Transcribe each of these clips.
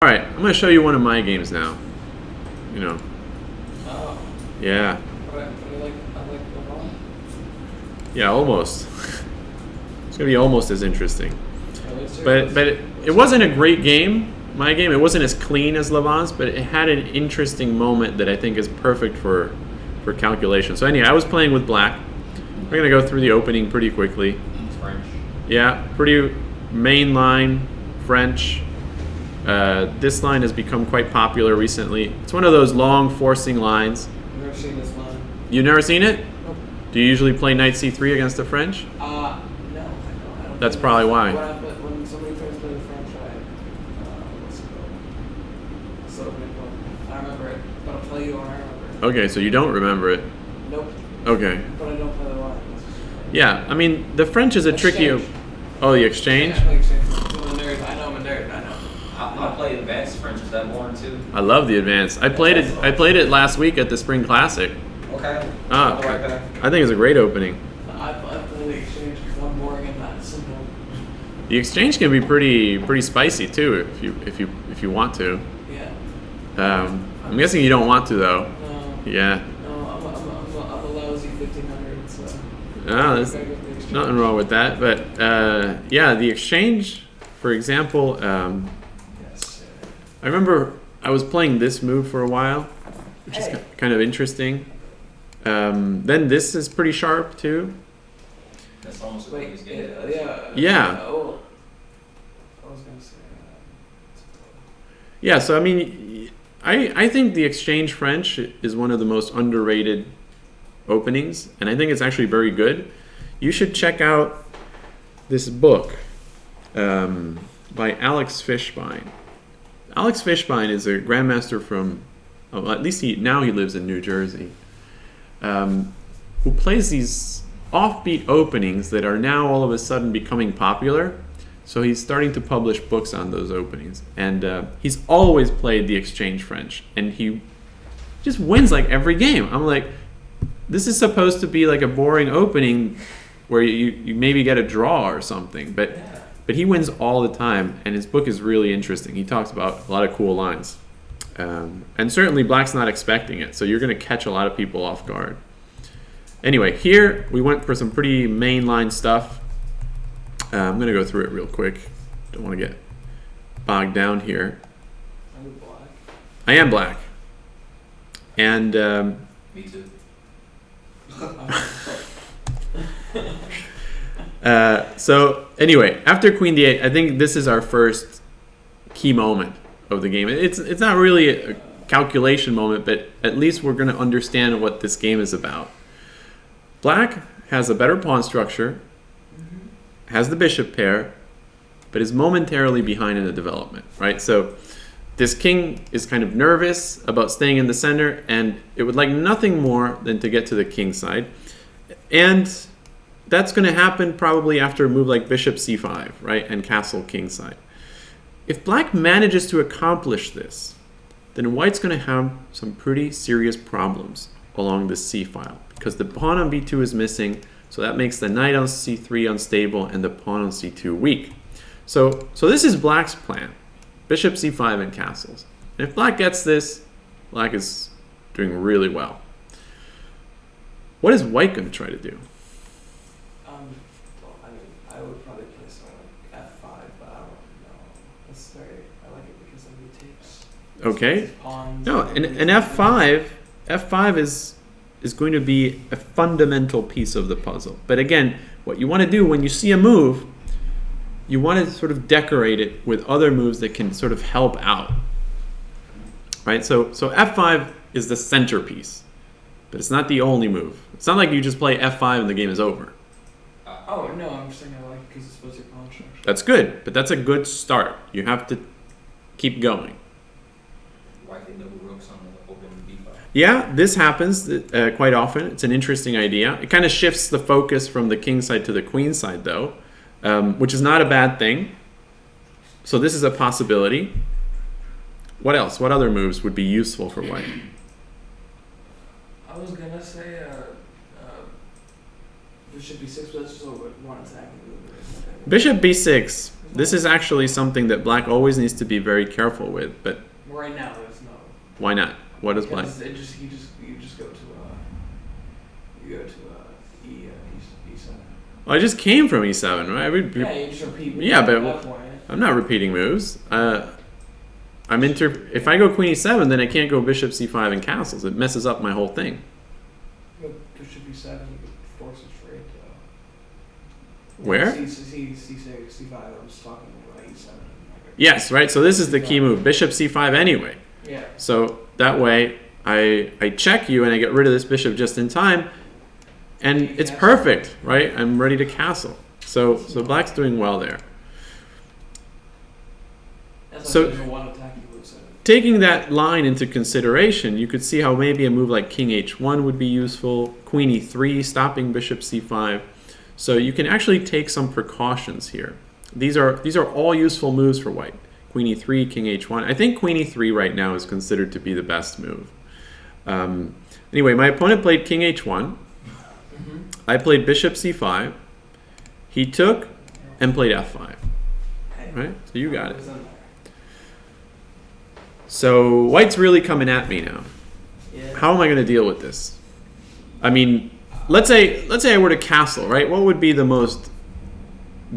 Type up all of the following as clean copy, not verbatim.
right, I'm going to show you one of my games now. You know. Oh. Yeah. But I like Levant. Yeah, almost. It's going to be almost as interesting. Yeah, But it wasn't a great game, my game. It wasn't as clean as Levant's, but it had an interesting moment that I think is perfect for calculation. So anyway, I was playing with black. We're going to go through the opening pretty quickly. French. Yeah, pretty main line, French. This line has become quite popular recently. It's one of those long forcing lines. I've never seen this line. You've never seen it? Nope. Do you usually play knight c3 against the French? No, I don't. That's probably why. When somebody tries to play the French, what's it called? So I remember it, but I'll tell you when I remember it. Okay, so you don't remember it. Nope. Okay. But I don't play the line. Yeah, I mean, the French is a tricky... Exchange. Oh, the exchange? Yeah, I play exchange. I'm a nerd. I know I'm a nerd. I know. I play advanced French. Is that boring too? I love the advance. I played it last week at the Spring Classic. Okay. Ah, I'll be right back. I think it's a great opening. I play the exchange because I'm boring and not simple. The exchange can be pretty spicy too if you want to. Yeah. I'm guessing you don't want to though. No. Yeah. No, I'm a lousy 1500. So. There's nothing wrong with that. But yeah, the exchange, for example, Yes. I remember I was playing this move for a while, which is kind of interesting. Then this is pretty sharp too. That's almost Wait, as good. Yeah. Oh, I was gonna say. Yeah, so I mean, I think the exchange French is one of the most underrated openings, and I think it's actually very good. You should check out this book by Alex Fishbein. Alex Fishbein is a grandmaster from, at least he lives in New Jersey, who plays these offbeat openings that are now all of a sudden becoming popular. So he's starting to publish books on those openings. And he's always played the exchange French. And he just wins like every game. I'm like, this is supposed to be like a boring opening where you maybe get a draw or something. But he wins all the time. And his book is really interesting. He talks about a lot of cool lines. And certainly black's not expecting it. So you're going to catch a lot of people off guard. Anyway, here we went for some pretty mainline stuff. I'm going to go through it real quick. Don't want to get bogged down here. Are you black? I am black. And Me too. so anyway, after queen d8, I think this is our first key moment of the game. It's not really a calculation moment, but at least we're going to understand what this game is about. Black has a better pawn structure, has the bishop pair, but is momentarily behind in the development, right? So this king is kind of nervous about staying in the center, and it would like nothing more than to get to the king side. And that's going to happen probably after a move like bishop c5, right? And castle king side. If black manages to accomplish this, then white's going to have some pretty serious problems along this c file, because the pawn on b2 is missing, so that makes the knight on c3 unstable and the pawn on c2 weak. So this is black's plan. Bishop c5 and castles. And if black gets this, black is doing really well. What is white going to try to do? Well, I mean, I would probably play something like f5, but I don't know. It's I like it because then he takes. Okay. Pawns No, and f5 is going to be a fundamental piece of the puzzle. But again, what you want to do when you see a move, you want to sort of decorate it with other moves that can sort of help out. Right? So f5 is the centerpiece, but it's not the only move. It's not like you just play f5 and the game is over. Oh, no, I'm saying I like it because it's supposed to be pawn structure. That's good, but that's a good start. You have to keep going. Why think double rooks on the open b5? Yeah, this happens quite often. It's an interesting idea. It kind of shifts the focus from the king side to the queen side, though, which is not a bad thing. So this is a possibility. What else? What other moves would be useful for white? I was going to say bishop b6, but that's just one attacking move. Bishop b6 This is actually something that black always needs to be very careful with. But Right now, there's no. why not? What is black? Because you just go to E7. Well, I just came from E7, right? Yeah, you just repeat. Yeah, but at that point. I'm not repeating moves. If I go Queen E7, then I can't go Bishop C5 and castles. It messes up my whole thing. But Bishop E7, you could force it straight. Where? C6, C5. I'm just talking about E7. Yes, right. So this is the key move, Bishop C5 anyway. Yeah. So that way I check you and I get rid of this bishop just in time, and it's perfect, right? I'm ready to castle. So black's doing well there. So taking that line into consideration, you could see how maybe a move like King H1 would be useful, Queen E3, stopping Bishop C5. So you can actually take some precautions here. These are all useful moves for white. Queen E3, King H1. I think Queen E3 right now is considered to be the best move. Anyway, my opponent played King H1. I played Bishop C5. He took and played F5. Right? So you got it. So white's really coming at me now. Yeah. How am I going to deal with this? I mean, let's say I were to castle, right? What would be the most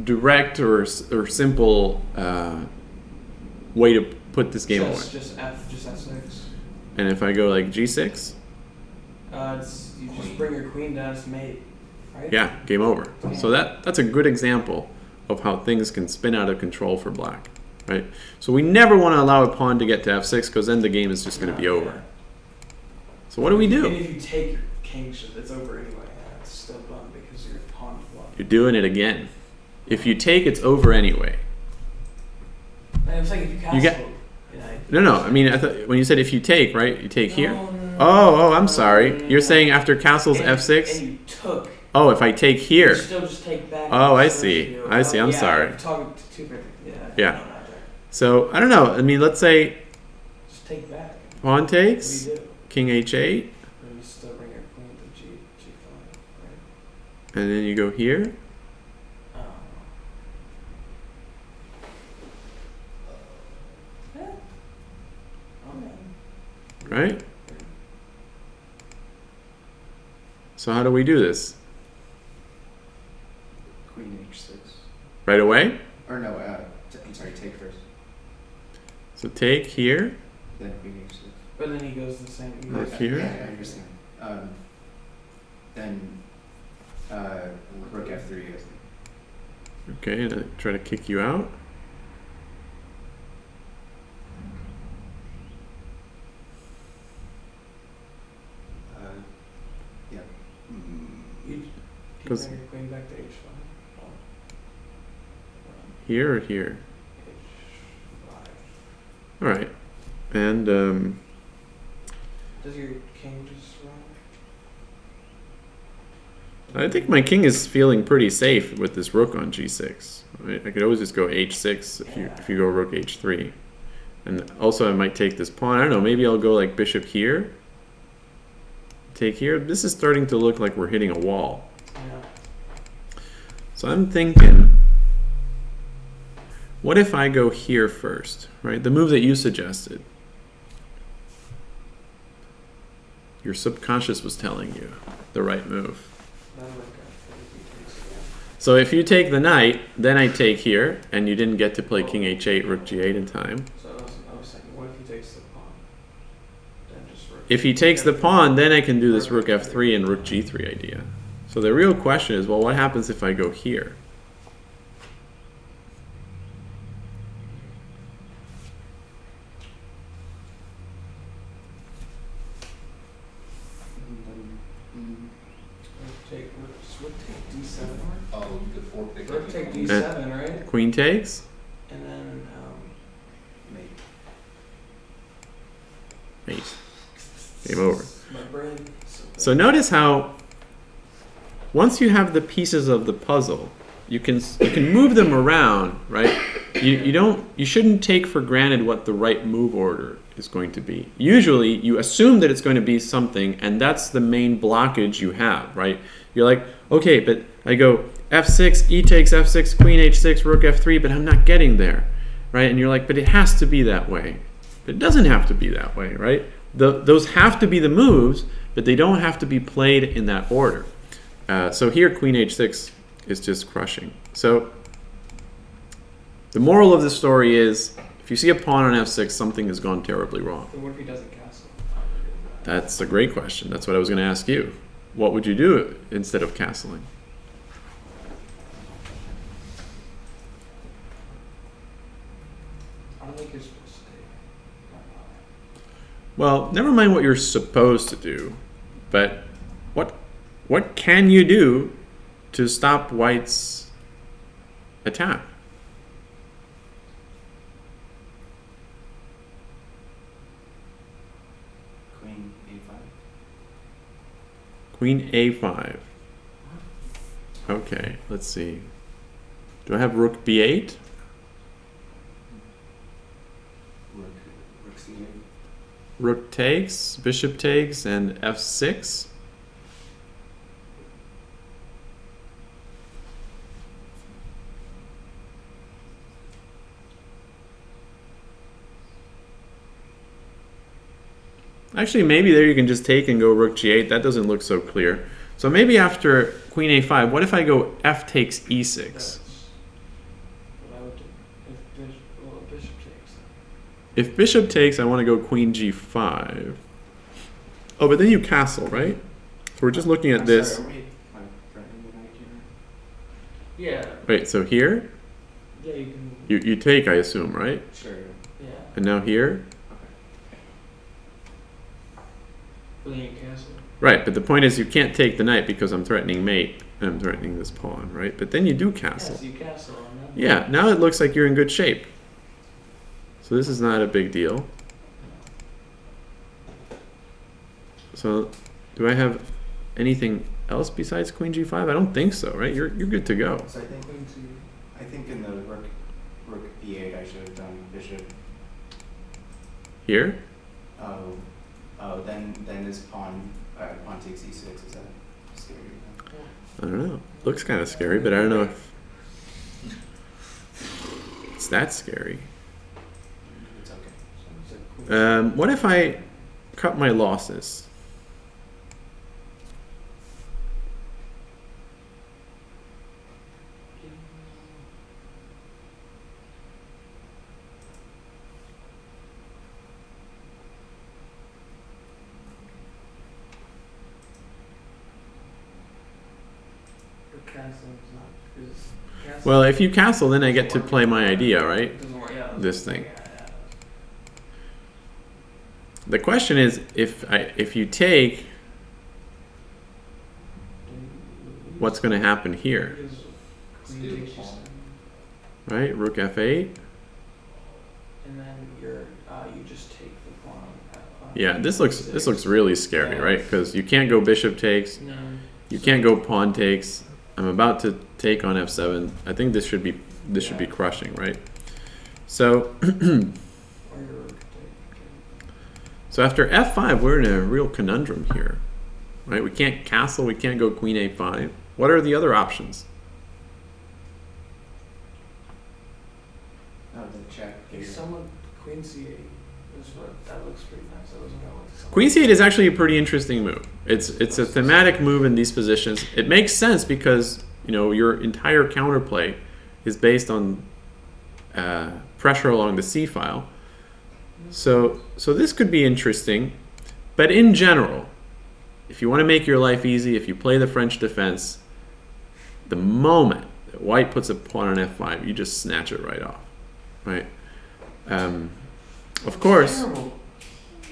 direct or simple way to put this game away? Just F6. And if I go like G6? You just bring your queen down to mate, right? Yeah, game over. So that's a good example of how things can spin out of control for black, right? So we never want to allow a pawn to get to F6 because then the game is just going to be over. So what do we do? And if you take your king, it's over anyway. It's still done because your pawn blocked. You're doing it again. If you take, it's over anyway. I'm saying if you castle. No. I mean, I thought when you said if you take, right? You take here. No. Oh, I'm sorry. You're saying after castles F6. And you took. Oh, if I take here. You still just take back. Oh, I see. I'm sorry. I'm talking to two. Yeah. So I don't know. I mean, let's say. Just take back. Pawn takes. What do you do? King H8. And you still bring your queen to G5, right? And then you go here. Oh. Yeah. Okay. Right? So how do we do this? Queen H6. Right away? Or no, I'm sorry, take first. So take here. Then Queen H6. But then he goes the same. Rook here. Yeah, I understand. Then Rook F3, I think. Okay, and I try to kick you out. Yeah. You Because- bring your queen back to H5. Here or here? H5. All right. And Does your king just run? I think my king is feeling pretty safe with this rook on G6. Right? I could always just go H6 if you go rook H3. And also I might take this pawn. I don't know, maybe I'll go like bishop here. Take here. This is starting to look like we're hitting a wall. Yeah. So I'm thinking, what if I go here first, right? The move that you suggested. Your subconscious was telling you the right move. So if you take the knight, then I take here, and you didn't get to play king h8, rook g8 in time. So I was thinking, what if he takes the pawn? Then just rook. If he takes the pawn, then I can do this rook f3 and rook g3 idea. So the real question is, well, what happens if I go here? Rook take d7. Oh, you could fork the Rook take d7, right? Queen takes? And then mate. Mate. Game over. My brain. So notice how once you have the pieces of the puzzle, you can move them around, right? You shouldn't take for granted what the right move order is going to be. Usually you assume that it's going to be something, and that's the main blockage you have, right? You're like, okay, but I go f6, e takes f6, queen h6, rook f3, but I'm not getting there, right? And you're like, but it has to be that way. But it doesn't have to be that way, right? Those have to be the moves, but they don't have to be played in that order. So here, queen h6 is just crushing. So the moral of the story is, if you see a pawn on f6, something has gone terribly wrong. Then what if he doesn't castle? That's a great question. That's what I was going to ask you. What would you do instead of castling? I don't think you're supposed to take my pawn. Well, never mind what you're supposed to do, but what can you do to stop White's attack? Queen a5. Queen a5. Okay, let's see. Do I have rook b8? Rook c8. Rook takes, bishop takes, and f6. Actually, maybe there you can just take and go rook g8. That doesn't look so clear. So maybe after queen a5, what if I go f takes e6? That's what I would do. If bishop takes. If bishop takes, I want to go queen g5. Oh, but then you castle, right? So we're just looking at this. Sorry, are we threatening the knight here? Yeah. Wait, so here? Yeah, you can. You take, I assume, right? Sure. Yeah. And now here? But then you castle. Right, but the point is you can't take the knight because I'm threatening mate and I'm threatening this pawn, right? But then you do castle. Yeah, so you castle on that. Yeah, now it looks like you're in good shape. So this is not a big deal. So do I have anything else besides queen g5? I don't think so, right? You're good to go. So I think in the rook b8 I should have done bishop. Here? Oh, then this pawn takes e6. Is that scary? I don't know. Looks kind of scary, but I don't know if it's that scary. It's okay. So it's like queen. What if I cut my losses? Castle is not because castle. Well, if you castle, then I get to play my idea, right? Doesn't work. Yeah. This thing. Yeah. The question is, if you take, what's going to happen here, Because queen Still takes you pawn. seven, right? Rook f8. and then you just take the pawn. Yeah, this looks really scary, right? Because you can't go bishop takes, No. you can't go pawn takes. I'm about to take on f7. I think this should be crushing, right? So Or your rook take. so after f5, we're in a real conundrum here, right? We can't castle, we can't go queen a5. What are the other options? Oh, the check. If someone queen c8 is what that looks pretty nice. I wasn't gonna look at someone. Queen c8 is actually a pretty interesting move. It's a thematic move in these positions. It makes sense because your entire counterplay is based on pressure along the c file. So this could be interesting, but in general, if you want to make your life easy, if you play the French defense, the moment that White puts a pawn on f5, you just snatch it right off, right? Of course. Terrible.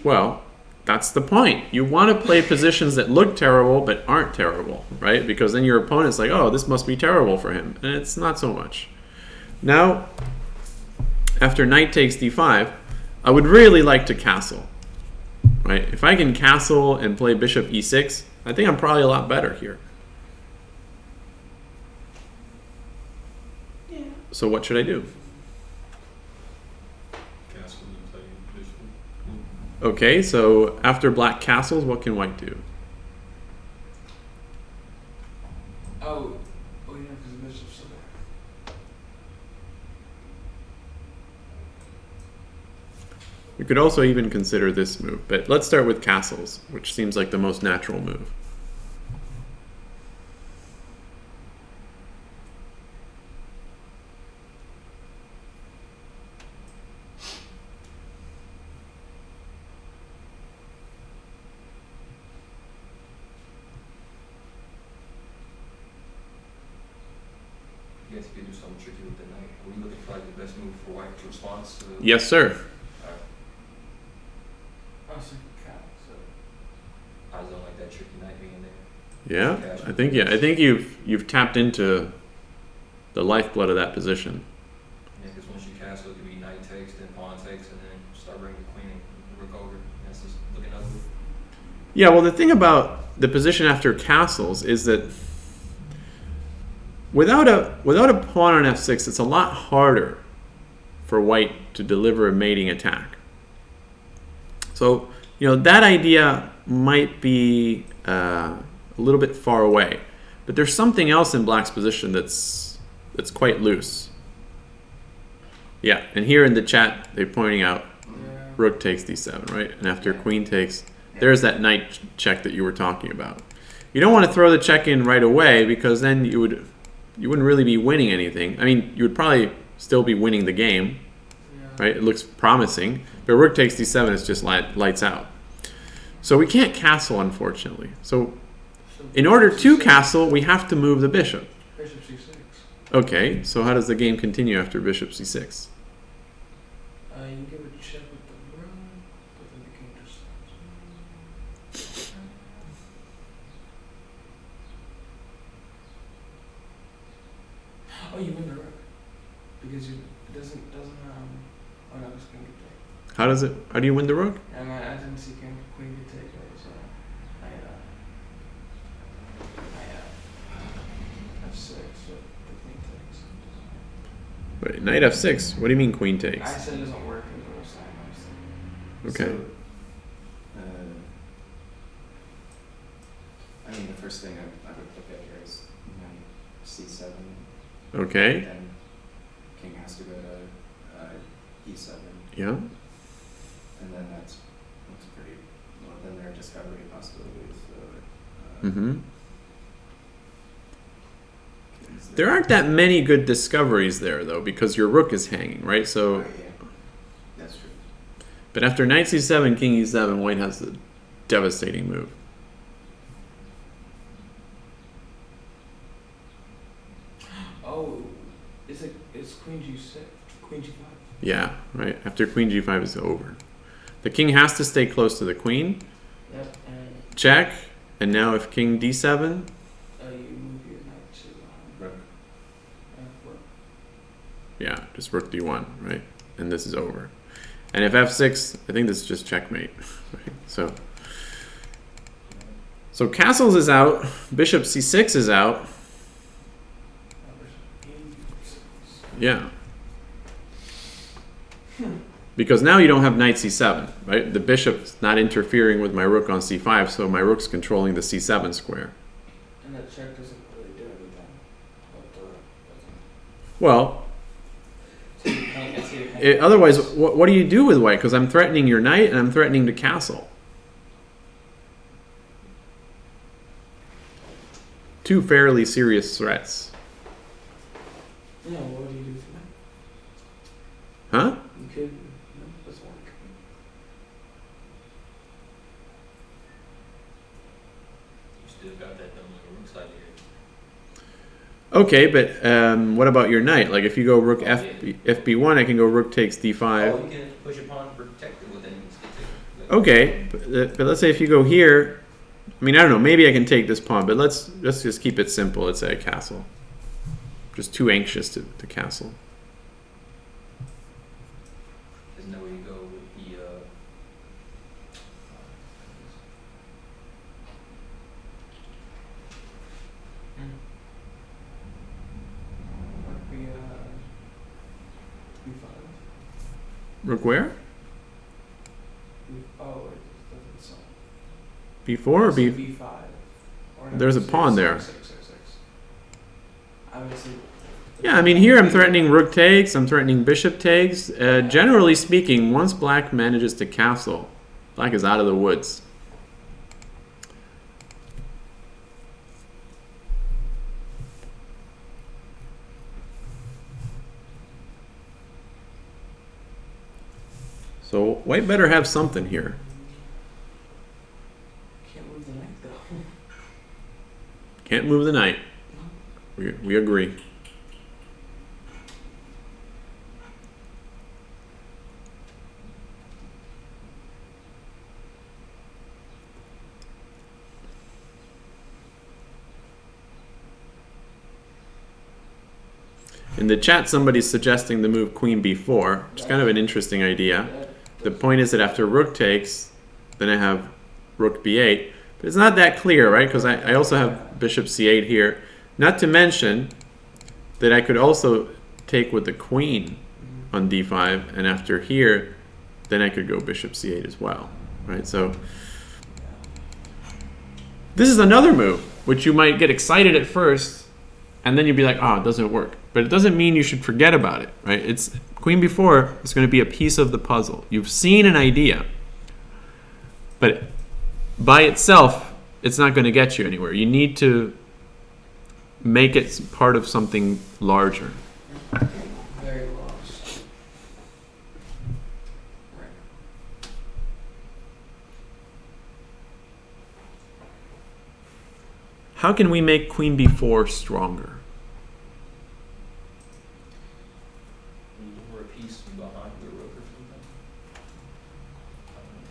Well, that's the point. You want to play positions that look terrible but aren't terrible, right? Because then your opponent's like, oh, this must be terrible for him. And it's not so much. Now, after knight takes d5, I would really like to castle, right? If I can castle and play bishop e6, I think I'm probably a lot better here. Yeah. So what should I do? Castle and play bishop. Okay, so after black castles, what can white do? Oh, yeah, because could also even consider this move, but let's start with castles, which seems like the most natural move. I guess you could do something tricky with the knight. Are we looking for like the best move for white's response? Yes, sir. Oh, so cat. So I don't like that tricky knight being there. Yeah. I think you've tapped into the lifeblood of that position. Yeah, because once you castle, it could be knight takes, then pawn takes, and then start bringing the queen and rook over. That's just looking ugly. Yeah, well, the thing about the position after castles is that without a pawn on f6, it's a lot harder for white to deliver a mating attack. So, that idea might be a little bit far away, but there's something else in black's position that's quite loose. Yeah, and here in the chat, they're pointing out rook takes d7, right? And after queen takes, there's that knight check that you were talking about. You don't want to throw the check in right away because then you wouldn't really be winning anything. I mean, you would probably still be winning the game, right? It looks promising, but rook takes d7 is just lights out. So we can't castle, unfortunately. So in order to castle, we have to move the bishop. Bishop c6. Okay, so how does the game continue after bishop c6? You give a check with the rook, but then the king just stops. Oh, you win the rook because it doesn't oh no, it's king could take. How do you win the rook? And I didn't see queen could take, right? So I f6, so the queen takes. Wait, knight f6. What do you mean queen takes? I said it doesn't work in the Saemisch. Okay. So, I mean, the first thing I would look at here is knight c7. Okay. Then king has to go to e7. Yeah. And then that's pretty, well, then there are discovery possibilities. So, There aren't that many good discoveries there, though, because your rook is hanging, right? So, yeah, that's true. but after knight c7, king e7, white has a devastating move. Oh, it's queen g6, queen g5. Yeah, right. After queen g5 is over. The king has to stay close to the queen. Yep, and Check. And now if king d7, you move your knight to Rook. rook. yeah, just rook d1, right? And this is over. And if f6, I think this is just checkmate. Right? So castles is out. Bishop c6 is out. Yeah. Because now you don't have knight c7, right? The bishop's not interfering with my rook on c5, so my rook's controlling the c7 square. And that check doesn't really do anything. But the rook doesn't. Well, So you hang otherwise, what do you do with white? Because I'm threatening your knight and I'm threatening the castle. Two fairly serious threats. Yeah, what do you do for that? Huh? You could, no, it doesn't work. You still got that done on the rook side here. Okay, but what about your knight? Like if you go rook fb1, I can go rook takes d5. Oh, you can push your pawn protected with enemies. Okay, but let's say if you go here, I mean, I don't know, maybe I can take this pawn, but let's just keep it simple. Let's say a castle. Just too anxious to castle. Isn't that where you go with the We, b5. Rook where? Oh, it doesn't sound. b4 or b? b5. Or no, There's a pawn there. Six. I would say Yeah, I mean, here I'm threatening rook takes, I'm threatening bishop takes. Generally speaking, once black manages to castle, black is out of the woods. So white better have something here. Can't move the knight though. Can't move the knight. We agree. In the chat, somebody's suggesting the move queen b4, which is kind of an interesting idea. The point is that after rook takes, then I have rook b8. But it's not that clear, right? Because I also have bishop c8 here. Not to mention that I could also take with the queen on d5, and after here, then I could go bishop c8 as well, right? So this is another move, which you might get excited at first, and then you'd be like, oh, it doesn't work. But it doesn't mean you should forget about it, right? It's queen b4 is going to be a piece of the puzzle. You've seen an idea, but by itself, it's not going to get you anywhere. You need to make it part of something larger. Very lost. Right. How can we make queen b4 stronger? Or a piece behind the rook or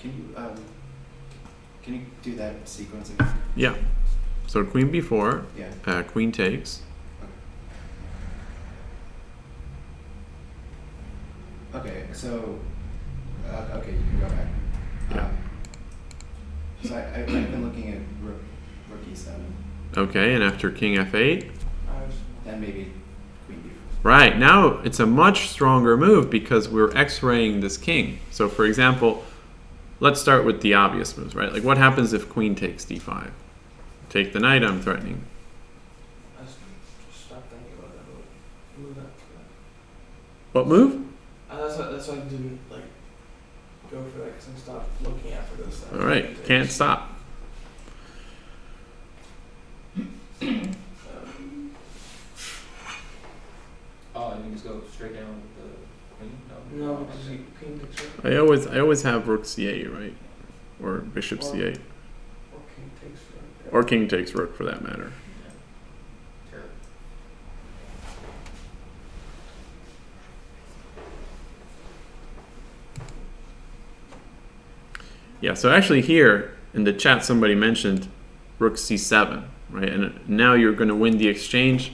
something. Can you do that sequence again? Yeah. So queen b4, Yeah. Queen takes. Okay, so okay, you can go back. Yeah. So I've been looking at rook e7, Okay, and after king f8. then maybe queen b4. Right, now it's a much stronger move because we're x-raying this king. So for example, let's start with the obvious moves, right? Like what happens if queen takes d5? Take the knight, I'm threatening. I just stopped thinking about that move after that. What move? That's why I didn't like go for that because I stopped looking after this. All right, can't stop. Oh, and you just go straight down with the queen? No, because you queen takes rook I always have rook c8, right? Or bishop Or- c8. or king takes rook. Or king takes rook for that matter. Yeah. Terrible. Yeah, so actually here in the chat somebody mentioned rook c7, right? And now you're going to win the exchange,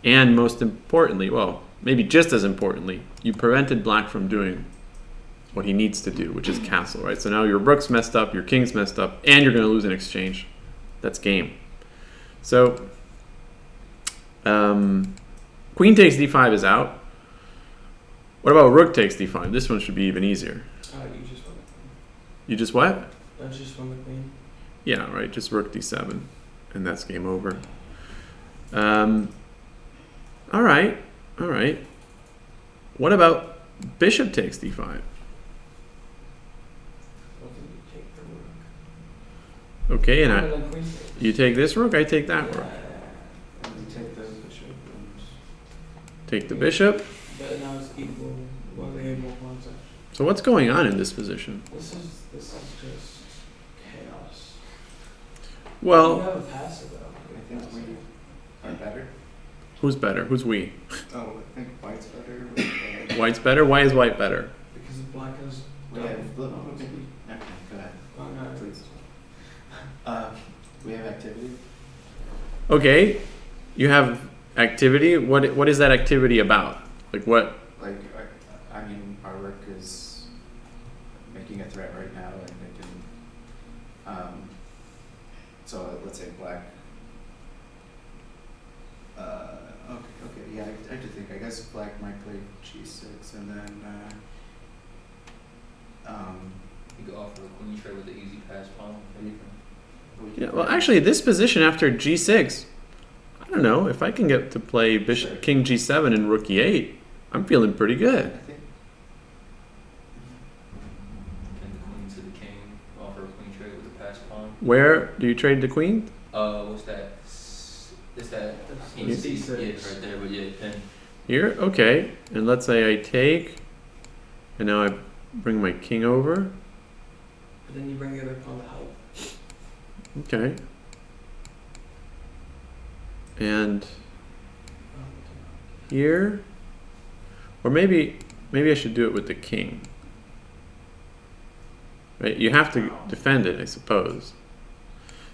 and most importantly, well, maybe just as importantly, you prevented black from doing what he needs to do, which is castle, right? So now your rook's messed up, your king's messed up, and you're going to lose an exchange. That's game. So queen takes d5 is out. What about rook takes d5? This one should be even easier. You just won the queen. You just what? I just won the queen. Yeah, right, just rook d7, and that's game over. All right. What about bishop takes d5? Well, then you take the rook. Okay, and then queen takes. you take this rook, I take that rook. And you take the bishop. Take the bishop. But now it's equal. Well, they have more pawns actually. So what's going on in this position? This is just chaos. You Well, have a passive though. I think we are better. who's better? Who's we? Oh, I think white's better. White's better? Why is white better? Because black has We double. have maybe. Okay, go ahead. Oh, no. Please. We have activity. Okay, you have activity. What is that activity about? Like what? Like, I mean, our work is making a threat right now, and it can. So let's say black. Okay, yeah. I have to think. I guess black might play g6, and then. You go off for the queen trade with the easy pass pawn. we can Yeah, well, actually, this position after g6, I don't don't know. If I can get to play bishop, king g7 and rook e8, I'm feeling pretty good. I think. And the queen to the king, offer a queen trade with the pass pawn. Where do you trade the queen? What's that? Is that king That's c6? C6. Yeah, right there, but yeah, pin. Here? Okay. And let's say I take, and now I bring my king over. But then you bring the other pawn to help. Okay. And here, or maybe I should do it with the king. Right? You have to defend it, I suppose.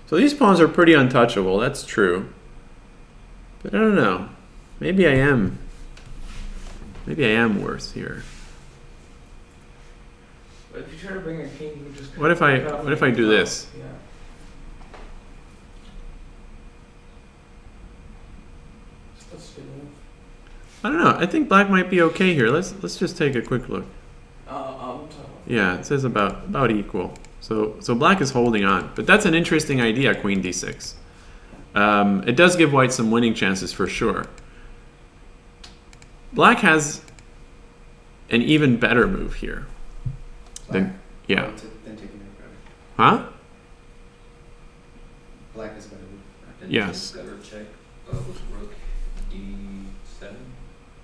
So these pawns are pretty untouchable, that's true. But I don't know. Maybe I am worse here. But if you try to bring a king, you just What if I do this? Yeah. That's a good move. I don't know. I think black might be okay here. Let's just take a quick look. Yeah, it says about equal. So black is holding on, but that's an interesting idea. Queen d6. It does give white some winning chances for sure. Black has an even better move here. Than, yeah. Then taking it better. Huh? Black is better. And Yes. better check with rook e7.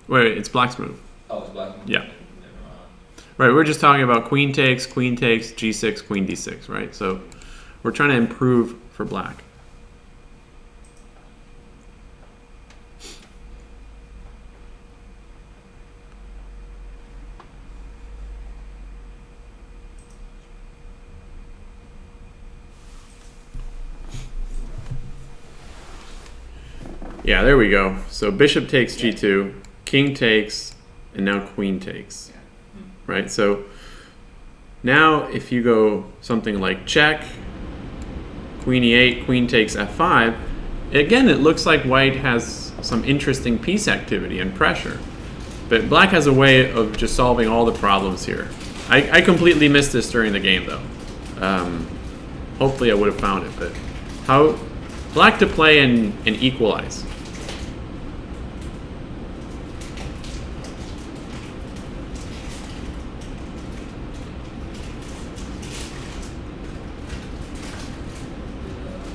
Wait, it's black's move. Oh, it's black. Yeah. Never mind. Right, we're just talking about queen takes, g6, queen d6, right? So we're trying to improve for black. Yeah, there we go. So bishop takes g2, king takes, and now queen takes. Right? So now if you go something like check, queen e8, queen takes f5, again it looks like white has some interesting piece activity and pressure. But black has a way of just solving all the problems here. I completely missed this during the game though. Hopefully I would have found it, but how black to play and equalize.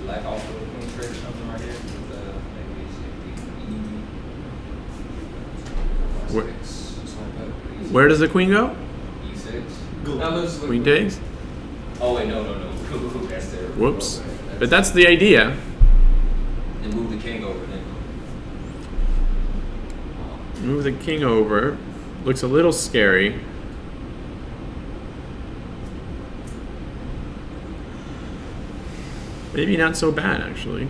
Black also a queen trade or something right here. With, maybe Where- something like that. Where does the queen go? E6. Queen takes? Oh wait, no. That's terrible. Whoops. Okay, But that's the idea. and move the king over then. Move the king over. Looks a little scary. Maybe not so bad, actually.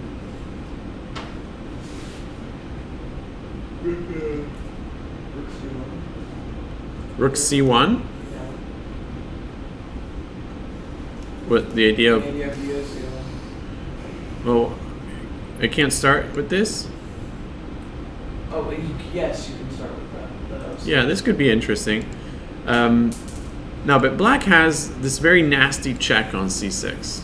Rook c1. Yeah. What the idea of? And you have US, yeah. Well, I can't start with this. Oh, but yes, you can start with that. That was- Yeah, this could be interesting. No, but black has this very nasty check on c6.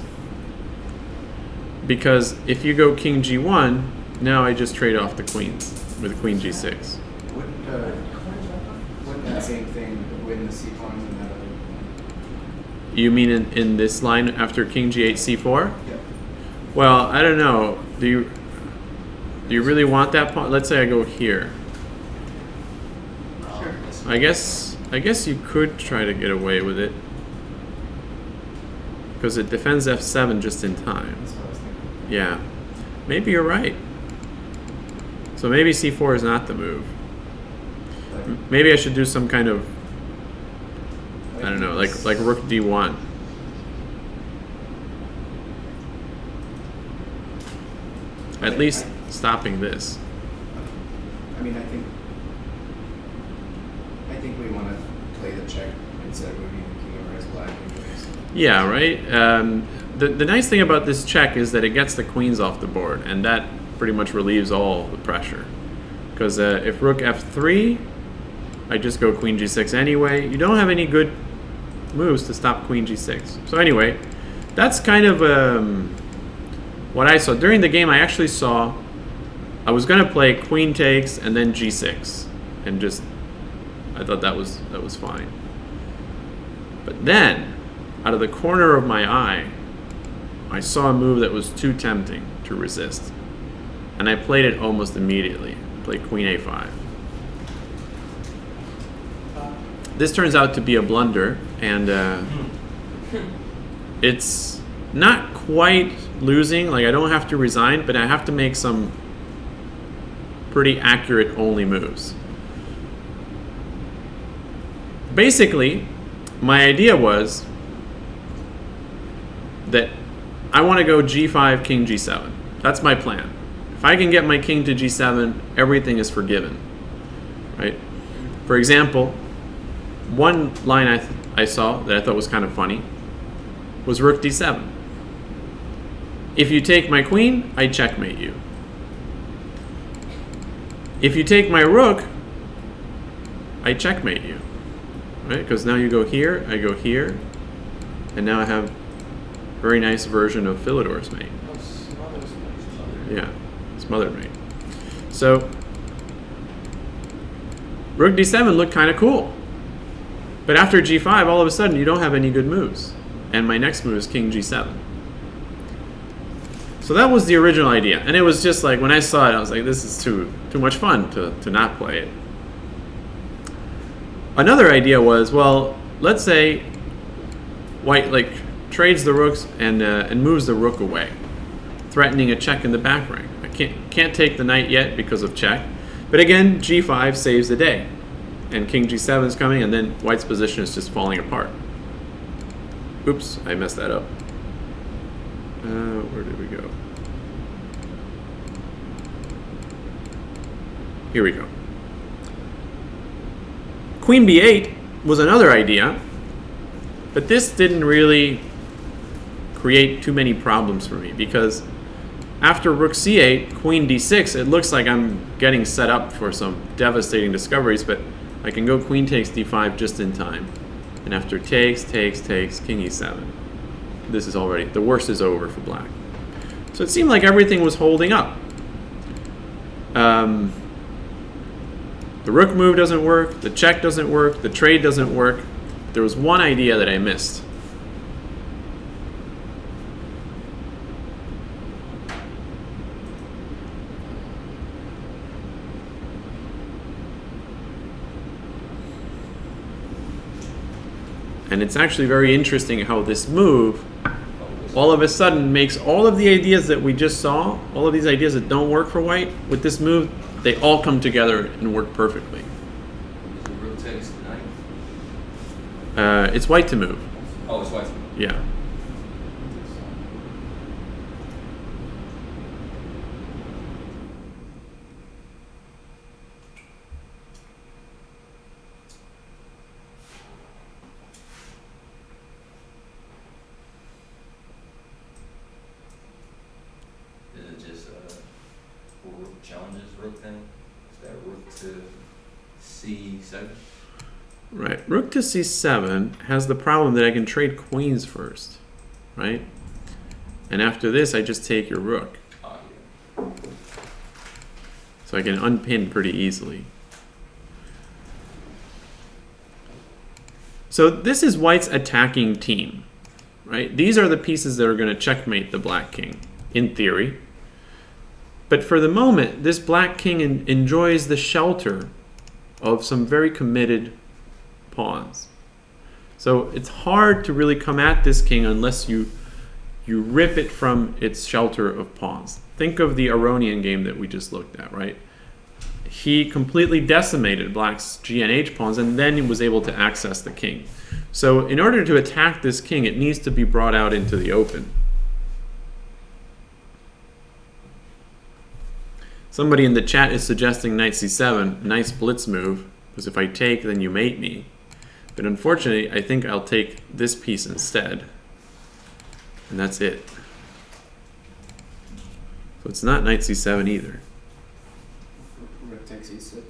Because if you go king g1, now I just trade off the queens with queen g6. Wouldn't that same thing win the c pawn and that other one? You mean in this line after king g8 c4? Yep. Well, I don't know. Do you really want that pawn? Let's say I go here. Sure. I guess you could try to get away with it. Because it defends f7 just in time. That's what I was thinking. Yeah. Maybe you're right. So maybe c4 is not the move. Maybe I should do some kind of, I don't know, like rook d1. At least stopping this. I mean, I think we want to play the check instead of moving the king over as black anyways. Yeah, right? The nice thing about this check is that it gets the queens off the board, and that pretty much relieves all the pressure. Because if rook f3, I just go queen g6 anyway. You don't have any good moves to stop queen g6. So anyway, that's kind of what I saw. During the game, I actually saw I was gonna play queen takes and then g6, and just I thought that was fine. But then, out of the corner of my eye, I saw a move that was too tempting to resist, and I played it almost immediately. Played queen a5. This turns out to be a blunder, and it's not quite losing. Like, I don't have to resign, but I have to make some pretty accurate only moves. Basically, my idea was that I want to go g5, king g7. That's my plan. If I can get my king to g7, everything is forgiven, right? For example, one line I saw that I thought was kind of funny was rook d7. If you take my queen, I checkmate you. If you take my rook, I checkmate you, right? Because now you go here, I go here, and now I have a very nice version of Philidor's mate. Oh, smothers me. Yeah, smothered mate. So rook d7 looked kind of cool. But after g5, all of a sudden, you don't have any good moves. And my next move is king g7. So that was the original idea. And it was just like, when I saw it, I was like, this is too much fun to not play it. Another idea was, well, let's say white like trades the rooks and moves the rook away, threatening a check in the back rank. I can't take the knight yet because of check. But again, g5 saves the day. And king g7 is coming, and then white's position is just falling apart. Oops, I messed that up. Where did we go? Here we go. Queen b8 was another idea, but this didn't really create too many problems for me, because after rook c8, queen d6, it looks like I'm getting set up for some devastating discoveries, but I can go queen takes d5 just in time. And after takes, king e7. This is already, the worst is over for black. So it seemed like everything was holding up. The rook move doesn't work, the check doesn't work, the trade doesn't work. There was one idea that I missed. And it's actually very interesting how this move all of a sudden makes all of the ideas that we just saw, all of these ideas that don't work for white, with this move, they all come together and work perfectly. Is it rook takes the knight? It's white to move. Oh, it's white. Yeah. Challenges rook then? Is that rook to c7? Right. Rook to c7 has the problem that I can trade queens first, right? And after this, I just take your rook. Oh, yeah. So I can unpin pretty easily. So this is white's attacking team, right? These are the pieces that are going to checkmate the black king, in theory. But for the moment, this black king enjoys the shelter of some very committed pawns. So it's hard to really come at this king unless you rip it from its shelter of pawns. Think of the Aronian game that we just looked at, right? He completely decimated black's G and H pawns, and then he was able to access the king. So in order to attack this king, it needs to be brought out into the open. Somebody in the chat is suggesting knight c7, nice blitz move, because if I take, then you mate me. But unfortunately, I think I'll take this piece instead. And that's it. So it's not knight c7 either. Rook takes e6.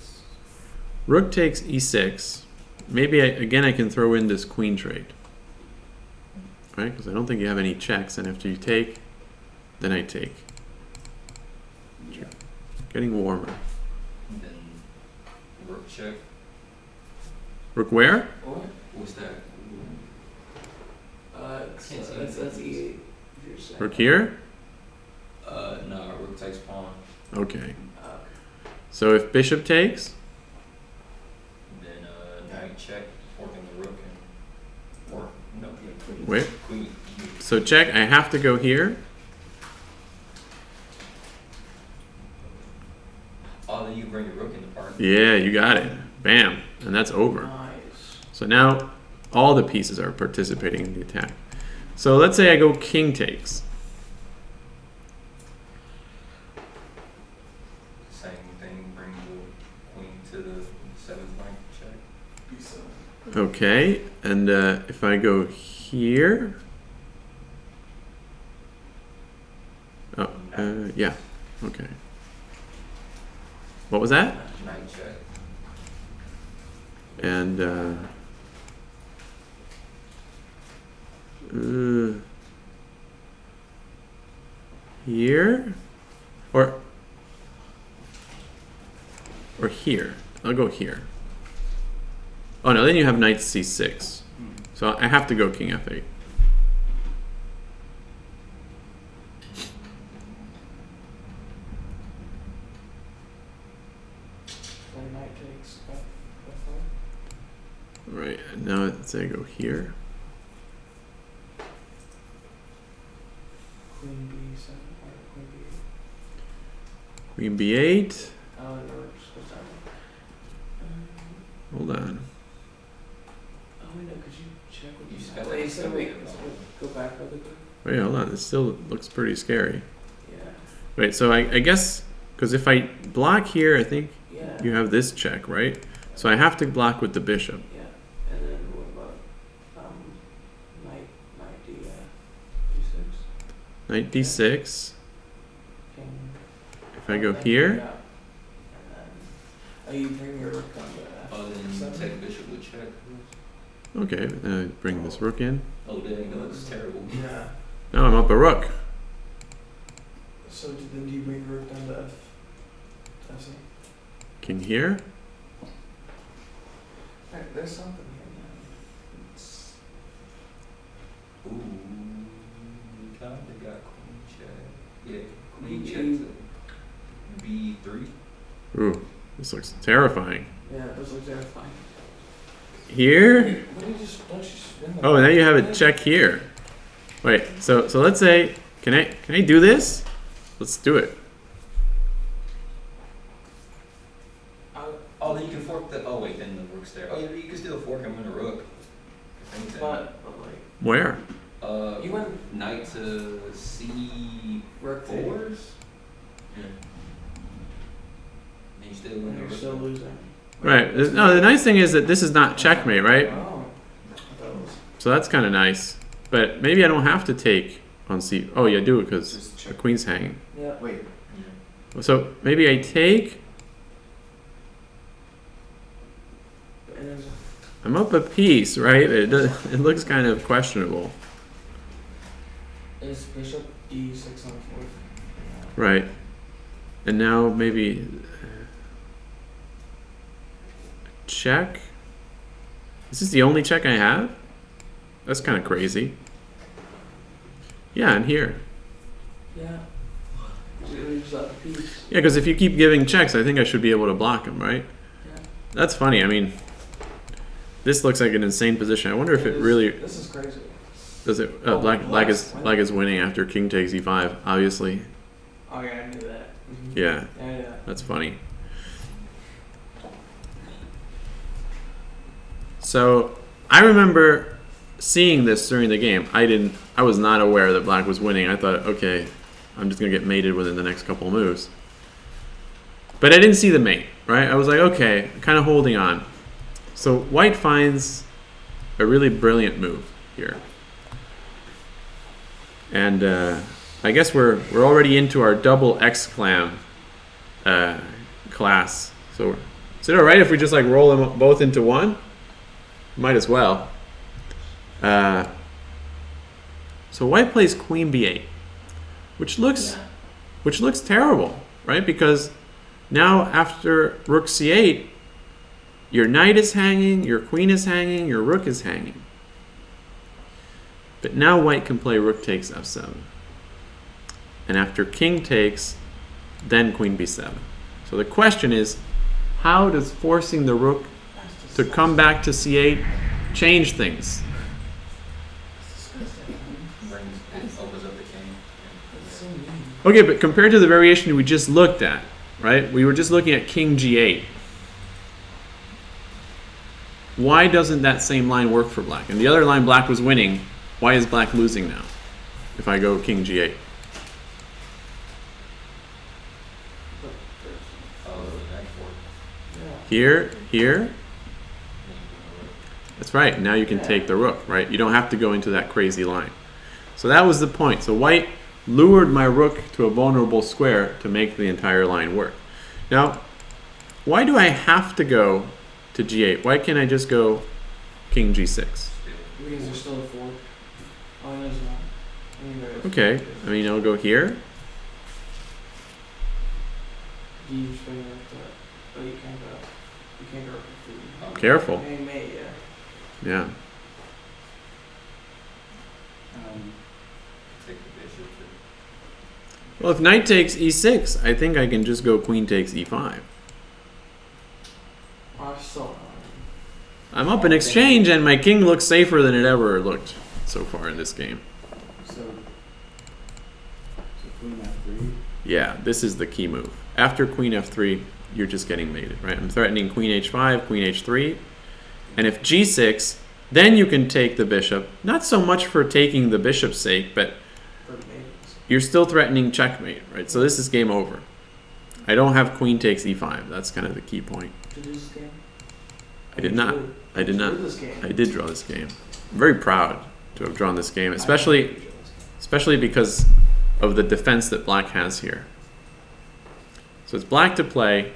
Rook takes e6. Maybe, again, I can throw in this queen trade. Right? Because I don't think you have any checks, and after you take, then I take. Getting warmer. And then rook check. Rook where? What? What's that? So that's E8. If you're saying. Rook here? No, rook takes pawn. Okay. Okay. So if bishop takes, Then knight check, forking the rook and or no, queen. wait. Queen. So check, I have to go here. Oh, then you bring your rook into part. Yeah, you got it. Bam. And that's over. Nice. So now all the pieces are participating in the attack. So let's say I go king takes. Same thing, bring the queen to the 7th rank check. B7. Okay, and if I go here, oh, yeah, okay. What was that? Knight check. And here, or here. I'll go here. Oh no, then you have knight c6. So I have to go king f8. Then knight takes F4. Right, and now let's say I go here. Queen B7 or Queen B8. Queen b8. Oh, it works. What's that one? Hold on. Oh, wait, no, could you check what You you just said? got Wait, that so seven wait, there. go back really quick. Wait, hold on. It still looks pretty scary. Yeah. Wait, so I guess, because if I block here, I think Yeah. you have this check, right? So I have to block with the bishop. Yeah. And then what about knight D D6? Knight d6. King. If I go Then- here, Yeah. And then you bring your rook down to Oh, then F7. take bishop with check. okay, bring this rook in. Oh, dang, that looks terrible. Yeah. Now I'm up a rook. So then do you bring your rook down to F7? King here. Alright, there's something here now. It's Ooh, we kinda got queen check. Yeah, queen check B8. to B3. Ooh, this looks terrifying. yeah, those look terrifying. Here. What do you just don't you spin the Oh, now you have a check here. Wait, so let's say, can I do this? Let's do it. Oh, then you can fork the. Oh wait, then the rook's there. Oh yeah, you can still fork him in a rook. If anything. but like Where? you went knight to C4s. rook Yeah. takes, And you still and win the you're rook. still losing. Right. No, the nice thing is that this is not checkmate, right? Oh, I thought it was. So that's kind of nice. But maybe I don't have to take on c. Oh, yeah, I do because Just the check. queen's hanging. Yeah. Wait, Yeah. So maybe I take. And there's I'm up a piece, right? It looks kind of questionable. is bishop D6 on the fourth. Right. And now maybe check. Is this the only check I have? That's kind of crazy. Yeah, and here. Yeah. So you lose that piece. Yeah, because if you keep giving checks, I think I should be able to block them, right? Yeah. That's funny. I mean, this looks like an insane position. I wonder if it is- really This is crazy. does it. Oh, Black black is winning after king takes e5. Obviously. Oh yeah, I knew that. Mhm. Yeah, Yeah. that's funny. So I remember seeing this during the game. I was not aware that black was winning. I thought, okay, I'm just gonna get mated within the next couple of moves. But I didn't see the mate, right? I was like, okay, kind of holding on. So white finds a really brilliant move here. And I guess we're already into our double Exclam class. So is it all right if we just like roll them both into one? Might as well. So white plays queen b8, which looks terrible, right? Because Now after rook c8, your knight is hanging, your queen is hanging, your rook is hanging. But now white can play rook takes f7. And after king takes, then queen b7. So the question is, how does forcing the rook to come back to c8 change things? It opens up the king. That's so mean. Okay, but compared to the variation we just looked at, right? We were just looking at king g8. Why doesn't that same line work for black? And the other line black was winning. Why is black losing now? If I go king g8. Oh, back forward. Here, here. And then you do That's right. Now you can take the rook, right? You don't have to go into that crazy line. So that was the point. So white lured my rook to a vulnerable square to make the entire line work. Now, why do I have to go to g8? Why can't I just go king g6? Because there's still a fork. Oh, there's not. I mean, there is. Okay, I mean, I'll go here. Do you just bring it like that? Oh, you can't go. You can't go up to Careful. May, yeah. Yeah. take the bishop to. Well, if knight takes e6, I think I can just go queen takes e5. Oh, I'm still not. I'm up in exchange, and my king looks safer than it ever looked so far in this game. So queen f3. Yeah, this is the key move. After queen f3, you're just getting mated, right? I'm threatening queen h5, queen h3. And if g6, then you can take the bishop. Not so much for taking the bishop's sake, but For the maidens. you're still threatening checkmate, right? So this is game over. I don't have queen takes e5. That's kind of the key point. Did you lose this game? I did not. I did not. You drew this game. I did draw this game. I'm very proud to have drawn this game, I especially drew this game. especially because of the defense that black has here. So it's black to play,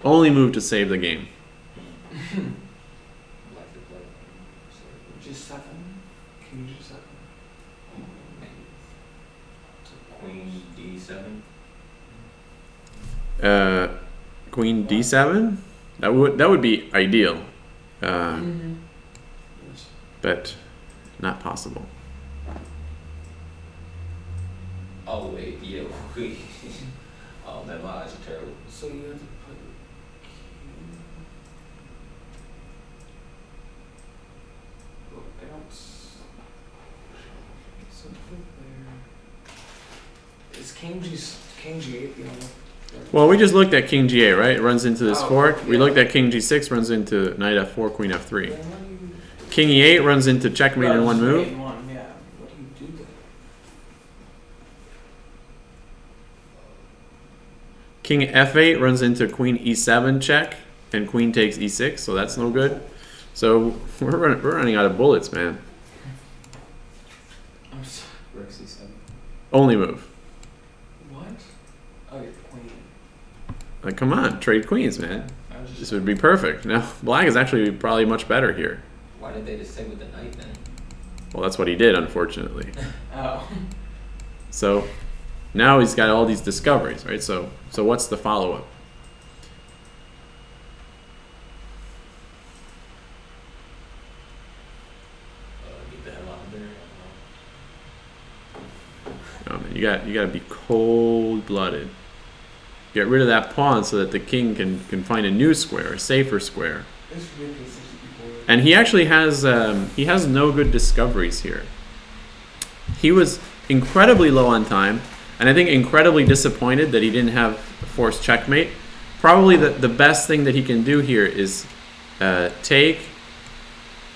only move to save the game. Black to play. So, G7? King G7? queen d7. Queen d7. That would be ideal, Yes. but not possible. Oh wait, yeah. Oh man, my eyes are terrible. So you have to put king. Well, I don't. So put there. Is King G8 the only? Well, we just looked at king g8, right? It runs into this Oh, fork. We yeah. looked at king g6, runs into knight f4, queen f3. Then what do you? King e8 runs into checkmate in one just move. wait in one, yeah. What do you do then? King f8 runs into queen e7 check, and queen takes e6, so that's no good. So we're running out of bullets, man. I'm sorry. Rook c7. Only move. What? Oh, you're queen. Like, come on, trade queens, man. I was just. This would be perfect. Now, black is actually probably much better here. Why did they just stay with the knight then? Well, that's what he did, unfortunately. Oh. So now he's got all these discoveries, right? So what's the follow-up? Get the hell out of there. Oh, man, you got to be cold-blooded. Get rid of that pawn so that the king can find a new square, a safer square. It's ridiculous that people. And he actually has no good discoveries here. He was incredibly low on time, and I think incredibly disappointed that he didn't have a forced checkmate. Probably the best thing that he can do here is take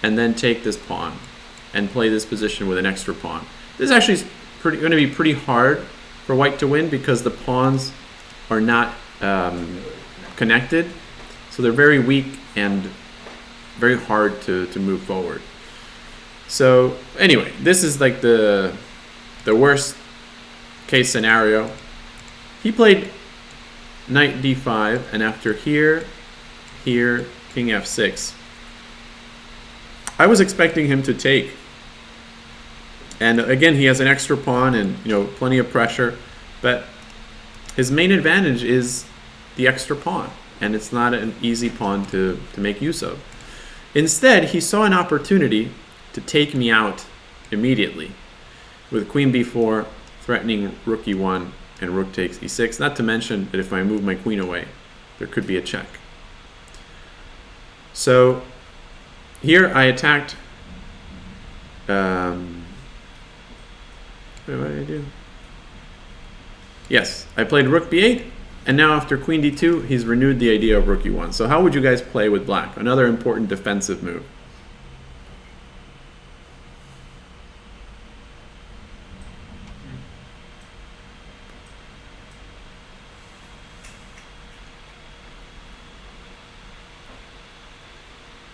and then take this pawn and play this position with an extra pawn. This is actually going to be pretty hard for white to win because the pawns are not connected, so they're very weak and very hard to move forward. So anyway, this is like the worst case scenario. He played knight d5, and after here, king f6. I was expecting him to take. And again, he has an extra pawn and plenty of pressure, but his main advantage is the extra pawn, and it's not an easy pawn to make use of. Instead, he saw an opportunity to take me out immediately with queen b4, threatening rook e1 and rook takes e6, not to mention that if I move my queen away, there could be a check. So here I attacked. What did I do? Yes, I played rook b8, and now after queen d2, he's renewed the idea of rook e1. So how would you guys play with black? Another important defensive move.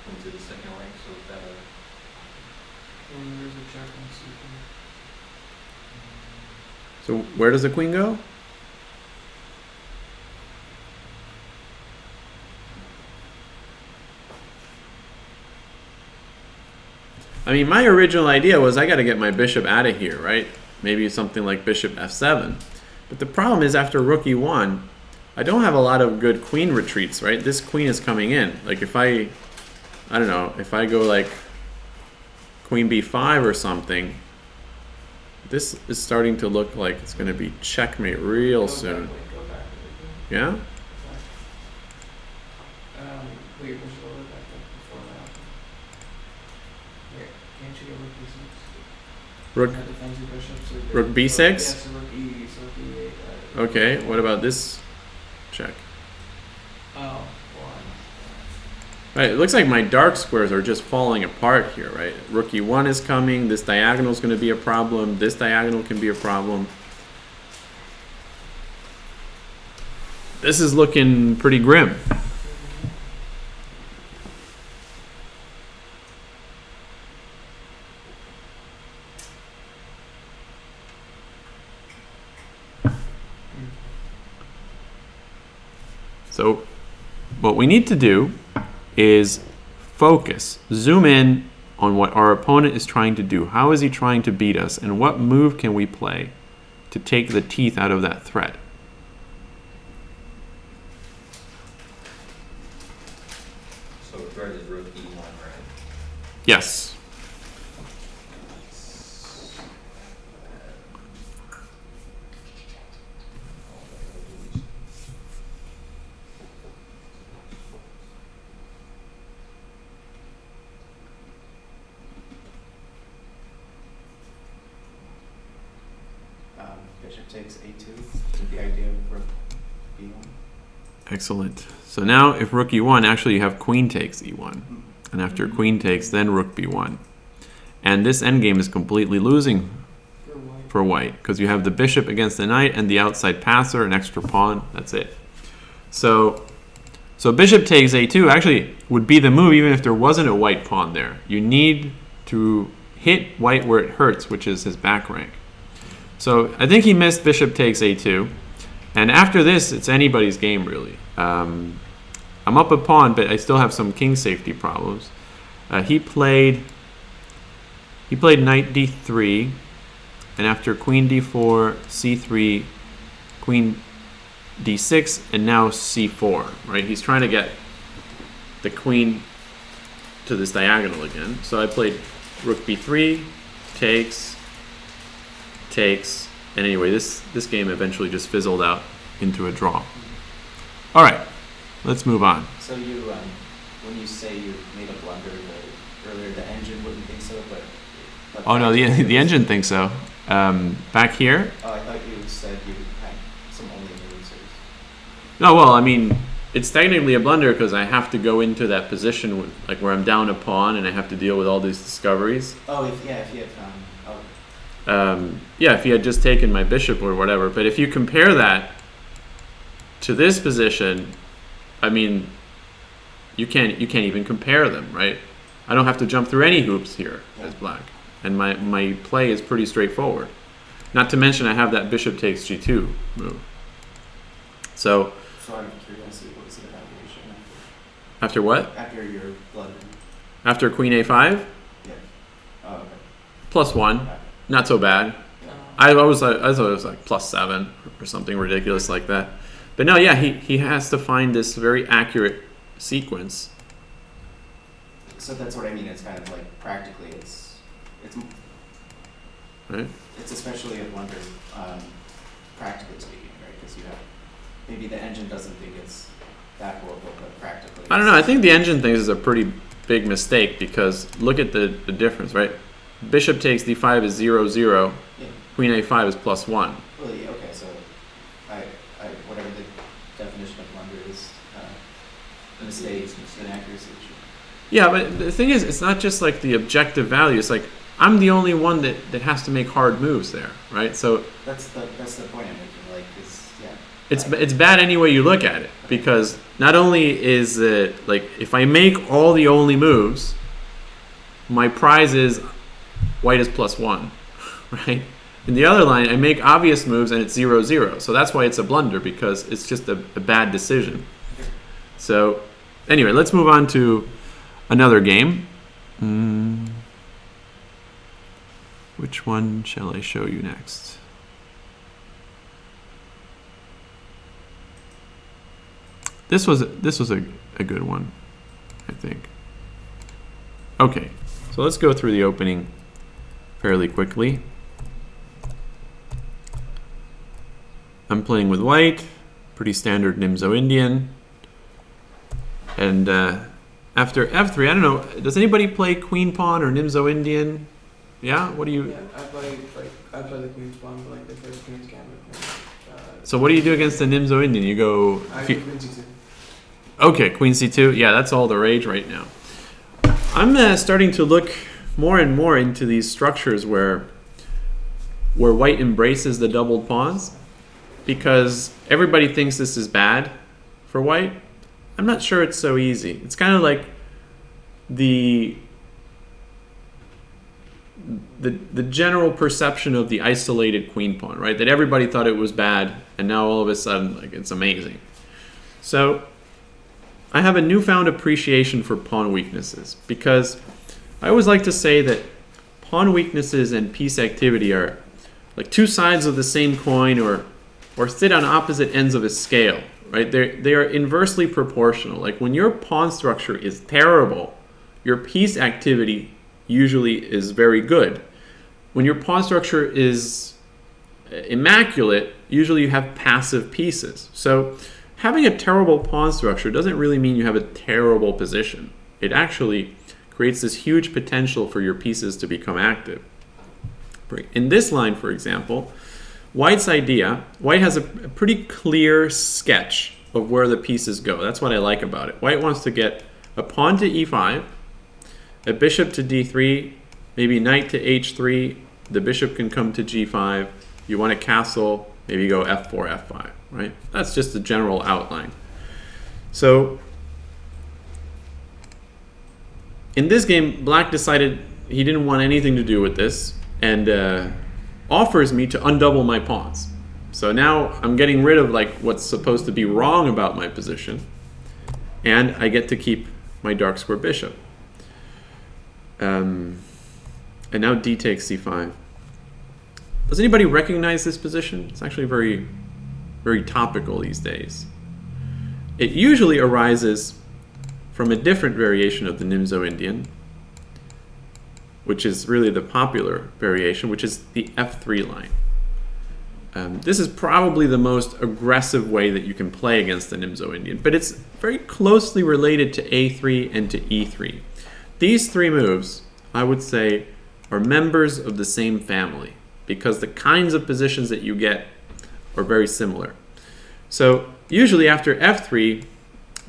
Into the second rank, so that When there's a check on c3. So where does the queen go? I mean, my original idea was I got to get my bishop out of here, right? Maybe something like bishop f7. But the problem is after rook e1, I don't have a lot of good queen retreats, right? This queen is coming in. Like if I don't know, if I go like queen b5 or something, this is starting to look like it's going to be checkmate real soon. Go back. Yeah? Wait, push a little back before that. Wait, can't you get rook b6? Rook, That defends your bishop, so rook b6? Yeah, so rook e8. Okay, what about this check? Oh, Right, it looks like my dark squares are just falling apart here, right? Rook e1 is coming, this diagonal is going to be a problem, this diagonal can be a problem. This is looking pretty grim. So what we need to do is focus, zoom in on what our opponent is trying to do. How is he trying to beat us, and what move can we play to take the teeth out of that threat? so threat is rook e1, right? Yes. Bishop takes a2 with the idea of rook b1. Excellent. So now if rook e1, actually you have queen takes e1. And after queen takes, then rook b1. And this endgame is completely losing for white, because you have the bishop against the knight and the outside passer, an extra pawn. That's it. So bishop takes a2 actually would be the move even if there wasn't a white pawn there. You need to hit white where it hurts, which is his back rank. So I think he missed bishop takes a2. And after this, it's anybody's game, really. I'm up a pawn, but I still have some king safety problems. He played knight d3, and after queen d4, c3, queen d6, and now c4, right? He's trying to get the queen to this diagonal again. So I played rook b3, takes, and anyway, this game eventually just fizzled out into a draw. All right, let's move on. So you, when you say you made a blunder earlier, the engine wouldn't think so, but Oh no, the engine thinks so. Back here. Oh, I thought you said you had some only moves. No, well, I mean, it's technically a blunder because I have to go into that position with, like where I'm down a pawn and I have to deal with all these discoveries. Oh, if you had found. Yeah, if he had just taken my bishop or whatever. But if you compare that to this position, I mean, you can't even compare them, right? I don't have to jump through any hoops here as black, and my play is pretty straightforward. Not to mention I have that bishop takes g2 move. So out of curiosity, what was the evaluation after what? after your blunder? After queen a5, Yeah. Oh, okay. +1, Okay. not so bad. I thought it was like +7 or something ridiculous like that. But no, yeah, he has to find this very accurate sequence. So that's what I mean. It's kind of like practically, Right? it's especially a blunder, practically speaking, right? Because you have maybe the engine doesn't think it's that horrible, but practically. I don't know. I think the engine thing is a pretty big mistake because look at the difference, right? Bishop takes d5 is 0-0. Yeah. Queen a5 is +1. Well, yeah, okay, so I whatever the definition of blunder is, mistakes, inaccuracy. Yeah, but the thing is, it's not just like the objective value. It's like I'm the only one that has to make hard moves there, right? So That's the point I'm making. Like, yeah. it's bad any way you look at it because not only is it like if I make all the only moves, my prize is white is +1, right? In the other line, I make obvious moves and it's 0-0. So that's why it's a blunder because it's just a bad decision. So anyway, let's move on to another game. Which one shall I show you next? This was a good one, I think. Okay, so let's go through the opening fairly quickly. I'm playing with white, pretty standard Nimzo-Indian. And after f3, I don't know, does anybody play queen pawn or Nimzo-Indian? Yeah, what do you... Yeah, I play the queen's pawn, but like the first queen's gambit. So what do you do against the Nimzo-Indian? You go... I do queen c2. Okay, queen c2. Yeah, that's all the rage right now. I'm starting to look more and more into these structures where white embraces the doubled pawns because everybody thinks this is bad for white. I'm not sure it's so easy. It's kind of like the general perception of the isolated queen pawn, right? That everybody thought it was bad, and now all of a sudden, like, it's amazing. So I have a newfound appreciation for pawn weaknesses because I always like to say that pawn weaknesses and piece activity are like two sides of the same coin or sit on opposite ends of a scale, right? They are inversely proportional. Like when your pawn structure is terrible, your piece activity usually is very good. When your pawn structure is immaculate, usually you have passive pieces. So having a terrible pawn structure doesn't really mean you have a terrible position. It actually creates this huge potential for your pieces to become active. In this line, for example, white has a pretty clear sketch of where the pieces go. That's what I like about it. White wants to get a pawn to e5, a bishop to d3, maybe knight to h3, the bishop can come to g5, you want a castle, maybe go f4, f5, right? That's just the general outline. So in this game, black decided he didn't want anything to do with this and offers me to undouble my pawns. So now I'm getting rid of like what's supposed to be wrong about my position, and I get to keep my dark square bishop. And now d takes c5. Does anybody recognize this position? It's actually very, very topical these days. It usually arises from a different variation of the Nimzo-Indian, which is really the popular variation, which is the f3 line. This is probably the most aggressive way that you can play against the Nimzo-Indian, but it's very closely related to a3 and to e3. These three moves, I would say, are members of the same family because the kinds of positions that you get are very similar. So usually after f3,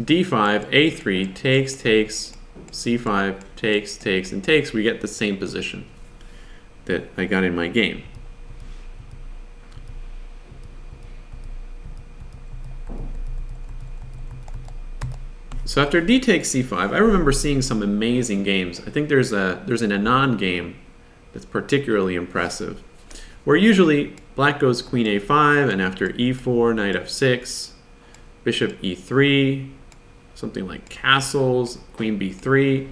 d5, a3, takes, c5, takes, and takes, we get the same position that I got in my game. So after d takes c5, I remember seeing some amazing games. I think there's an Anand game that's particularly impressive, where usually black goes queen a5, and after e4, knight f6, bishop e3, something like castles, queen b3.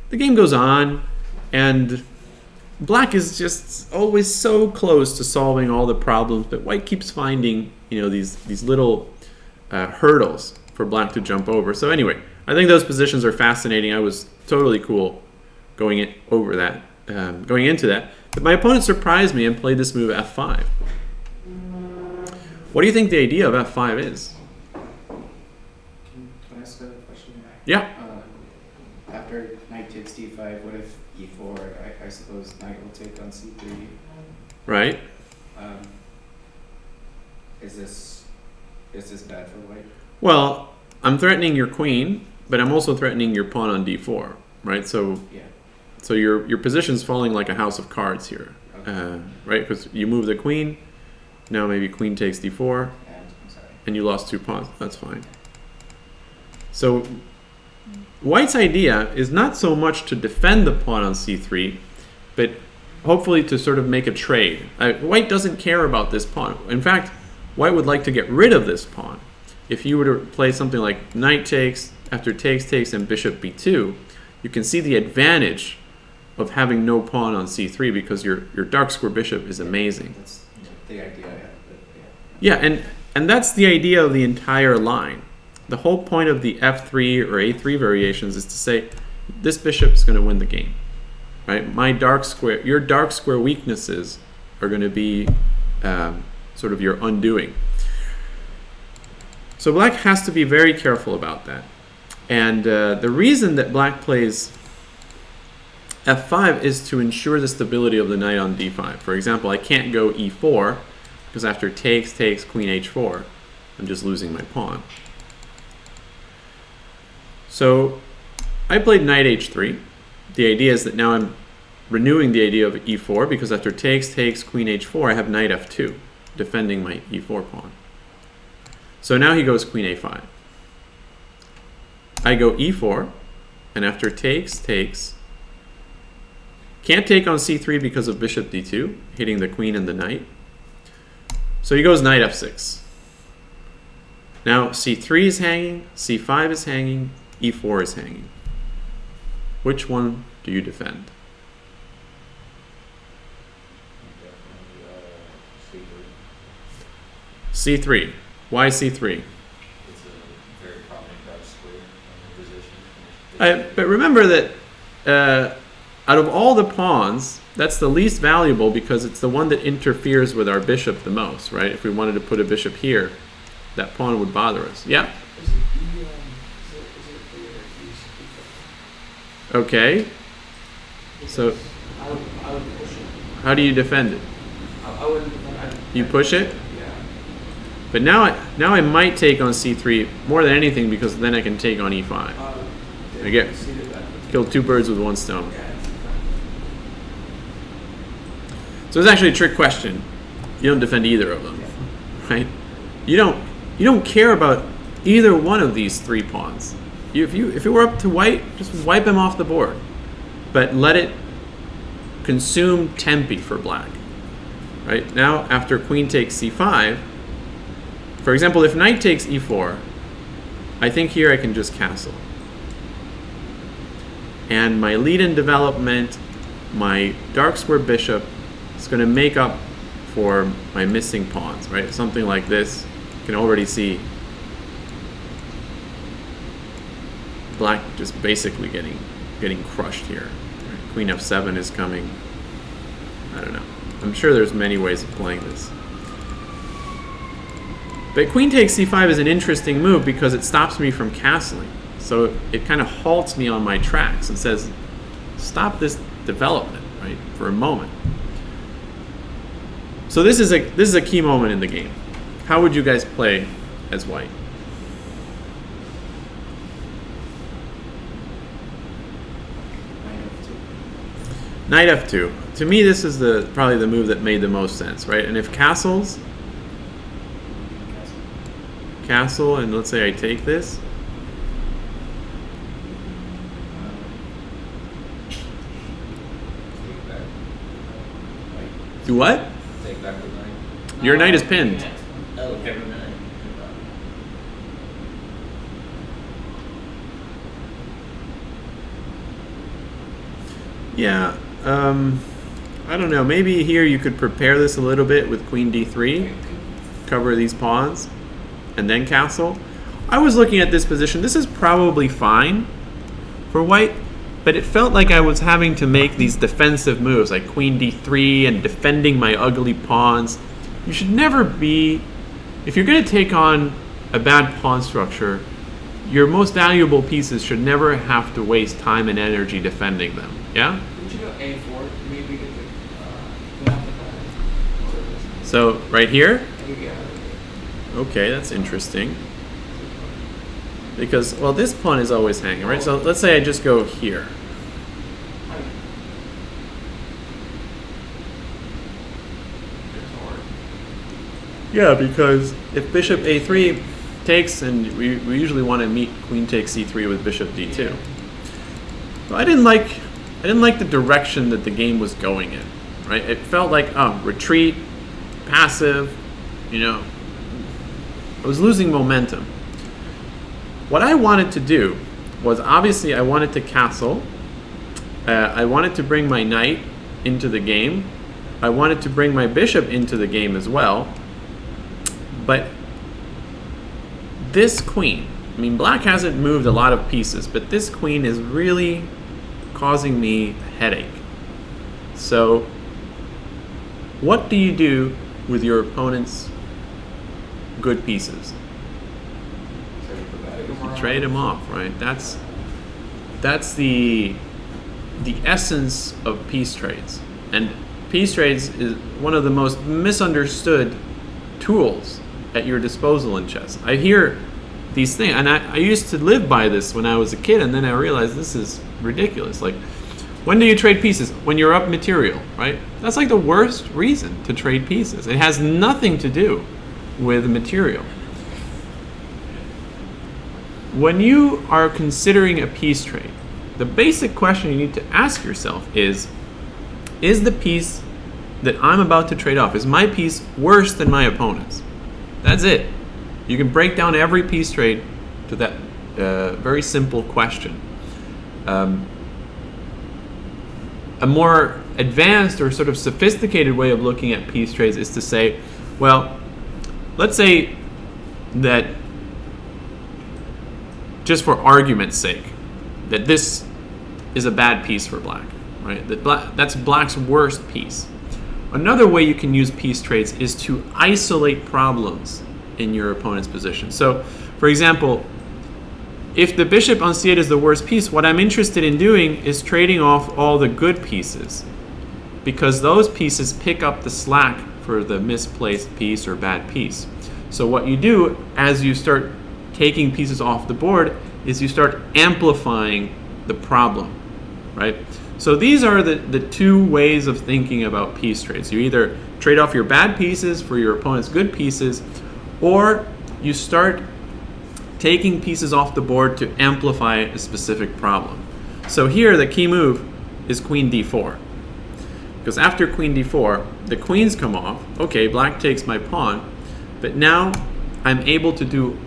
The game goes on, and black is just always so close to solving all the problems, but white keeps finding, these little hurdles for black to jump over. So anyway, I think those positions are fascinating. I was totally cool going into that. But my opponent surprised me and played this move f5. What do you think the idea of f5 is? Can I ask a question? Yeah. After knight takes d5, what if e4? I suppose knight will take on c3. Right. Is this bad for white? Well, I'm threatening your queen, but I'm also threatening your pawn on d4, right? So Yeah. so your position's falling like a house of cards here, Okay. right? Because you move the queen. Now maybe queen takes d4, And I'm sorry. and you lost 2 pawns. That's fine. So white's idea is not so much to defend the pawn on c3, but hopefully to sort of make a trade. White doesn't care about this pawn. In fact, white would like to get rid of this pawn. If you were to play something like knight takes, after takes, and bishop b2, you can see the advantage of having no pawn on c3 because your dark square bishop is amazing. That's the idea. But yeah. Yeah, and that's the idea of the entire line. The whole point of the f3 or a3 variations is to say this bishop is going to win the game, right? Your dark square weaknesses are going to be sort of your undoing. So black has to be very careful about that. And the reason that black plays f5 is to ensure the stability of the knight on d5. For example, I can't go e4 because after takes, queen h4, I'm just losing my pawn. So I played knight h3. The idea is that now I'm renewing the idea of e4 because after takes, queen h4, I have knight f2, defending my e4 pawn. So now he goes queen a5. I go e4, and after takes, can't take on c3 because of bishop d2, hitting the queen and the knight. So he goes knight f6. Now c3 is hanging, c5 is hanging, e4 is hanging. Which one do you defend? C3. Why C3? It's a very prominent dark square position. But remember that out of all the pawns, that's the least valuable because it's the one that interferes with our bishop the most, right? If we wanted to put a bishop here, that pawn would bother us. Yeah? Is it the Okay. So I would push it. how do you defend it? I wouldn't defend. You push it? Yeah. But now I might take on c3 more than anything because then I can take on e5. I get kill 2 birds with 1 stone. Yeah. So it's actually a trick question. You don't defend either of them, right? You don't care about either one of these 3 pawns. If it were up to white, just wipe him off the board, but let it consume tempi for black. Right now, after queen takes c5, for example, if knight takes e4, I think here I can just castle. And my lead-in development, my dark square bishop, is going to make up for my missing pawns, right? Something like this. You can already see black just basically getting crushed here. Right? Queen f7 is coming. I don't know. I'm sure there's many ways of playing this. But queen takes c5 is an interesting move because it stops me from castling. So it kind of halts me on my tracks and says, stop this development, right, for a moment. So this is a key moment in the game. How would you guys play as white? Knight f2. To me, this is probably the move that made the most sense, right? And if castles, castle, and let's say I take this. Do what? Take back the knight. Your knight is pinned. Okay. Yeah, I don't know. Maybe here you could prepare this a little bit with queen d3, cover these pawns. and then castle. I was looking at this position. This is probably fine for white, but it felt like I was having to make these defensive moves like queen d3 and defending my ugly pawns. You should never be, if you're going to take on a bad pawn structure, your most valuable pieces should never have to waste time and energy defending them. Yeah? Would you go A4? Maybe get the out the So right here? Yeah. Okay, that's interesting. Because, well, this pawn is always hanging, right? So let's say I just go here. Yeah, because if bishop a3 takes, and we usually want to meet queen takes c3 with bishop d2. So I didn't like the direction that the game was going in, right? It felt like, oh, retreat, passive, you know. I was losing momentum. What I wanted to do was, obviously I wanted to castle. I wanted to bring my knight into the game. I wanted to bring my bishop into the game as well. But this queen, I mean, black hasn't moved a lot of pieces, but this queen is really causing me a headache. So what do you do with your opponent's good pieces? You trade them off, right? That's the essence of peace trades. And peace trades is one of the most misunderstood tools at your disposal in chess. I hear these things, and I used to live by this when I was a kid, and then I realized this is ridiculous. Like, when do you trade pieces? When you're up material, right? That's like the worst reason to trade pieces. It has nothing to do with material. When you are considering a piece trade, the basic question you need to ask yourself is the piece that I'm about to trade off, is my piece worse than my opponent's? That's it. You can break down every piece trade to that very simple question. A more advanced or sort of sophisticated way of looking at piece trades is to say, well, let's say that, just for argument's sake, that this is a bad piece for black, right? That's black's worst piece. Another way you can use piece trades is to isolate problems in your opponent's position. So, for example, if the bishop on c8 is the worst piece, what I'm interested in doing is trading off all the good pieces, because those pieces pick up the slack for the misplaced piece or bad piece. So what you do as you start taking pieces off the board is you start amplifying the problem, right? So these are the two ways of thinking about piece trades. You either trade off your bad pieces for your opponent's good pieces, or you start taking pieces off the board to amplify a specific problem. So here the key move is queen d4. Because after queen d4, the queens come off. Okay, black takes my pawn, but now I'm able to do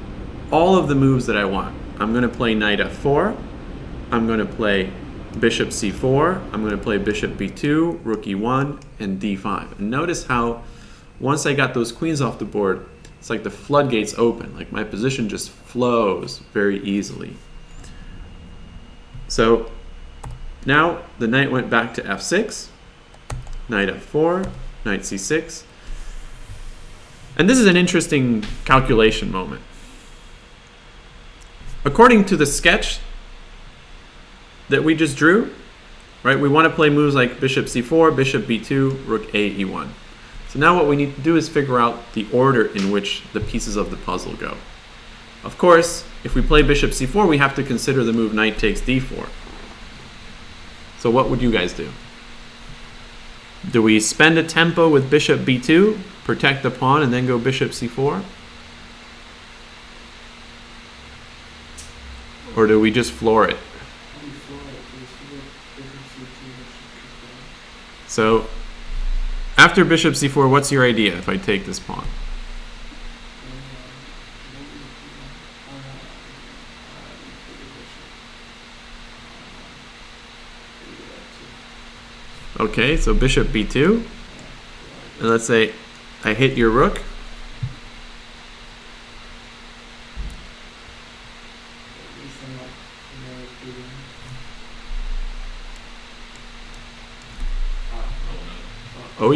all of the moves that I want. I'm going to play knight f4. I'm going to play bishop c4. I'm going to play bishop b2, rook e1, and d5. And notice how once I got those queens off the board, it's like the floodgates open. Like my position just flows very easily. So now the knight went back to f6, knight f4, knight c6. And this is an interesting calculation moment. According to the sketch that we just drew, right, we want to play moves like bishop c4, bishop b2, rook a, e1. So now what we need to do is figure out the order in which the pieces of the puzzle go. Of course, if we play bishop c4, we have to consider the move knight takes d4. So what would you guys do? Do we spend a tempo with bishop b2, protect the pawn, and then go bishop c4? Or do we just floor it? So after bishop c4, what's your idea if I take this pawn? Okay, so bishop b2. And let's say I hit your rook.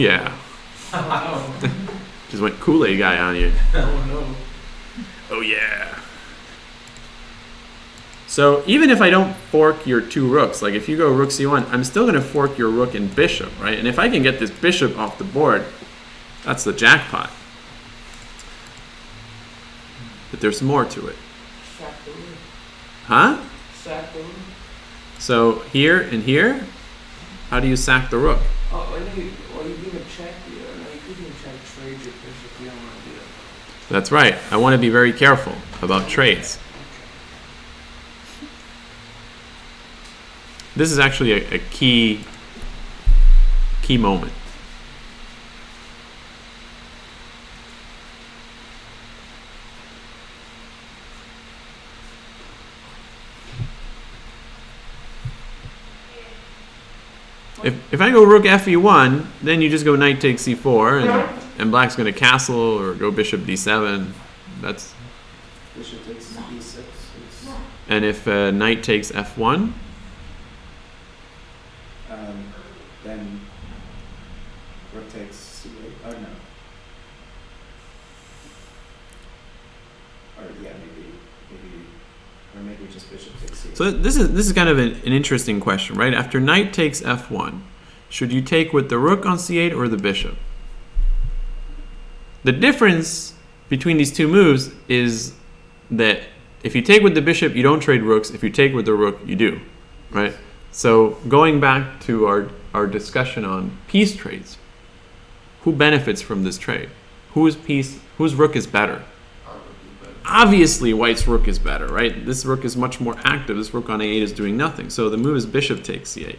yeah. Oh no. Just went Kool-Aid guy on you. Oh no. Oh yeah. So even if I don't fork your two rooks, like if you go rook c1, I'm still going to fork your rook and bishop, right? And if I can get this bishop off the board, that's the jackpot. But there's more to it. Sack the rook. Huh? Sack the rook. So here and here, how do you sack the rook? Oh, I know you, well, you give a check here. No, you could even check trade your bishop. You don't want to do that. That's right. I want to be very careful about trades. This is actually a key moment. If I go rook fe1, then you just go knight takes c4, and black's going to castle or go bishop d7. That's Bishop takes e6. and if knight takes f1, Then rook takes c8. Oh no. Or yeah, maybe just bishop takes c8. so this is kind of an interesting question, right? After knight takes f1, should you take with the rook on c8 or the bishop? The difference between these two moves is that if you take with the bishop, you don't trade rooks. If you take with the rook, you do, right? So going back to our discussion on piece trades, who benefits from this trade? Whose rook is better? Obviously, white's rook is better, right? This rook is much more active. This rook on a8 is doing nothing. So the move is bishop takes c8.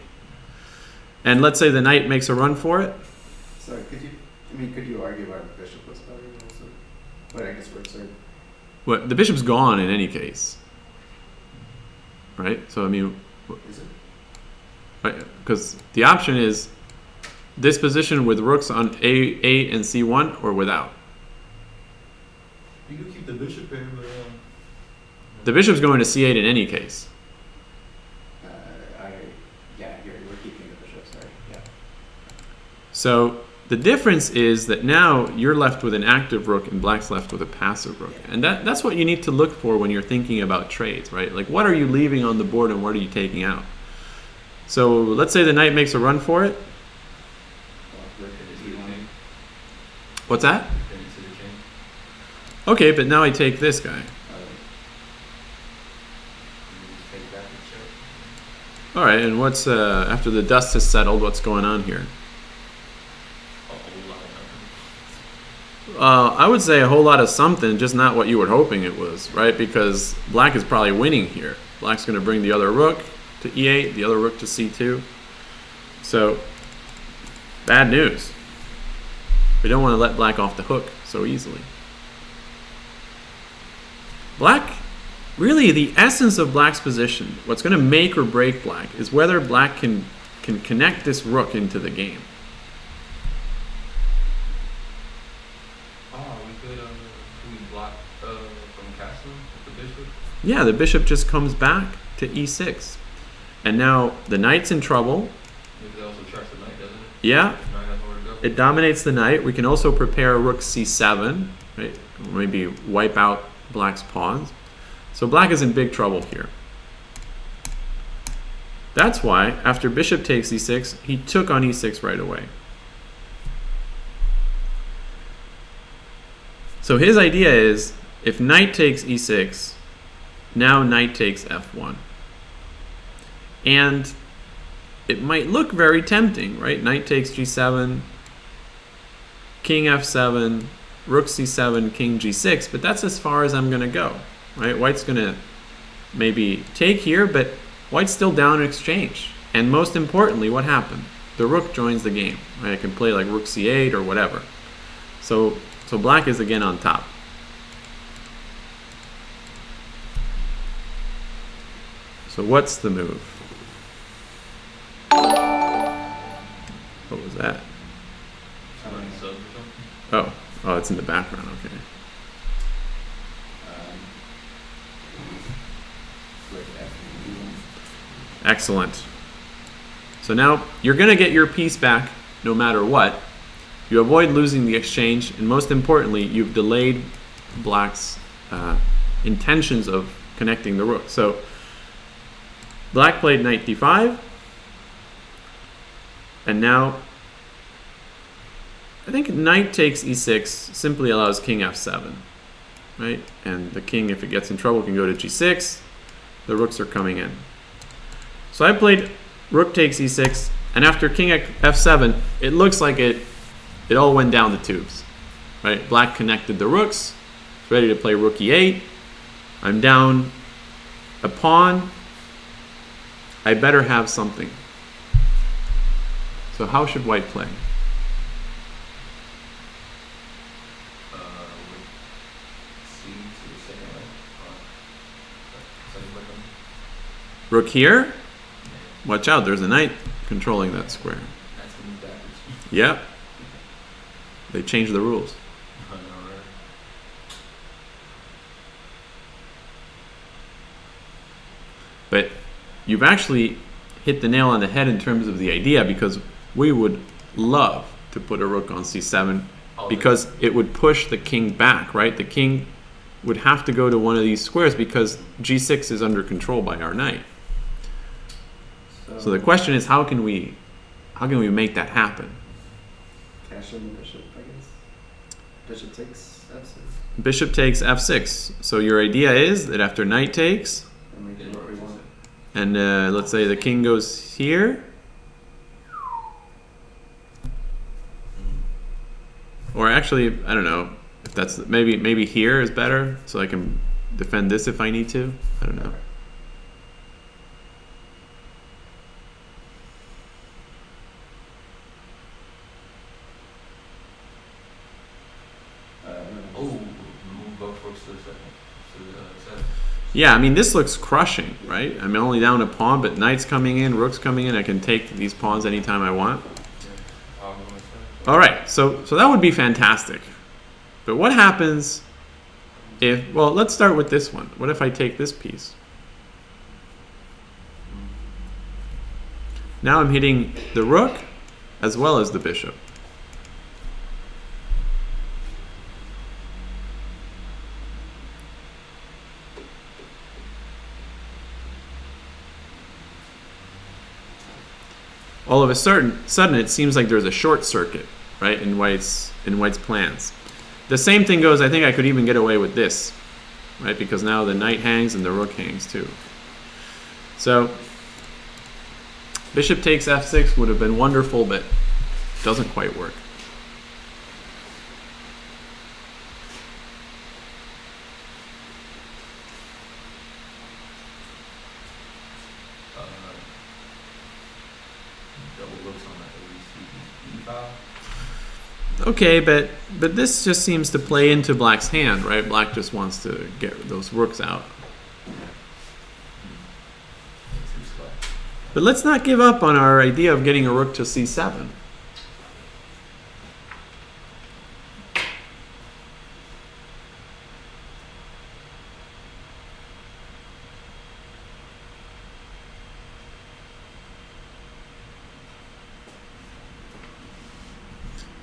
And let's say the knight makes a run for it. Sorry, could you argue why the bishop was better also? But I guess rooks are... What, the bishop's gone in any case, right? So I mean, Is it? right? Because the option is this position with rooks on a8 and c1 or without. You can keep the bishop in, but The bishop's going to c8 in any case. We're keeping the bishop, sorry. Yeah. So the difference is that now you're left with an active rook and black's left with a passive rook. And that's what you need to look for when you're thinking about trades, right? Like, what are you leaving on the board and what are you taking out? So let's say the knight makes a run for it. Well, rook and d1. What's that? then you see the king. Okay, but now I take this guy. You just take back and check. All right, and what's after the dust has settled, what's going on here? A whole lot of nothing. I would say a whole lot of something, just not what you were hoping it was, right? Because black is probably winning here. Black's going to bring the other rook to e8, the other rook to c2. So, bad news. We don't want to let black off the hook so easily. Black, really the essence of black's position, what's going to make or break black, is whether black can connect this rook into the game. We block from castling with the bishop. Yeah, the bishop just comes back to e6. And now the knight's in trouble. Maybe that also attracts the knight, doesn't it? Yeah, Knight has nowhere to go. it dominates the knight. We can also prepare rook c7, right? Maybe wipe out black's pawns. So black is in big trouble here. That's why, after bishop takes e6, he took on e6 right away. So his idea is, if knight takes e6, now knight takes f1. And it might look very tempting, right? Knight takes g7, king f7, rook c7, king g6, but that's as far as I'm going to go, right? White's going to maybe take here, but white's still down in exchange. And most importantly, what happened? The rook joins the game, right? I can play like rook c8 or whatever. So black is again on top. So what's the move? What was that? Somebody sub or something. Oh, it's in the background, okay. Rook f1. Excellent. So now you're going to get your piece back no matter what. You avoid losing the exchange, and most importantly, you've delayed black's intentions of connecting the rook. So black played knight d5, and now I think knight takes e6 simply allows king f7, right? And the king, if it gets in trouble, can go to g6. The rooks are coming in. So I played rook takes e6, and after king f7, it looks like it all went down the tubes, right? Black connected the rooks. It's ready to play rook e8. I'm down a pawn. I better have something. So how should white play? Rook here. Watch out, there's a knight controlling that square. That's moved backwards. Yep. They changed the rules. I know, right? But you've actually hit the nail on the head in terms of the idea, because we would love to put a rook on c7 because it would push the king back, right? The king would have to go to one of these squares because g6 is under control by our knight. So the question is, how can we make that happen? Cash in the bishop, I guess. Bishop takes f6. Bishop takes f6. So your idea is that after knight takes, And we do what we want. and let's say the king goes here, or actually, I don't know if that's maybe here is better, so I can defend this if I need to. I don't know. Oh, move both rooks to the second. To the Yeah, I mean, this looks crushing, right? I'm only down a pawn, but knight's coming in, rook's coming in. I can take these pawns anytime I want. All right, so that would be fantastic. But what happens if, well, let's start with this one. What if I take this piece? Now I'm hitting the rook as well as the bishop. All of a sudden it seems like there's a short circuit, right, in White's plans. The same thing goes, I think I could even get away with this, right, because now the knight hangs and the rook hangs too. So bishop takes f6 would have been wonderful, but doesn't quite work. Okay, but this just seems to play into black's hand, right? Black just wants to get those rooks out. But let's not give up on our idea of getting a rook to c7.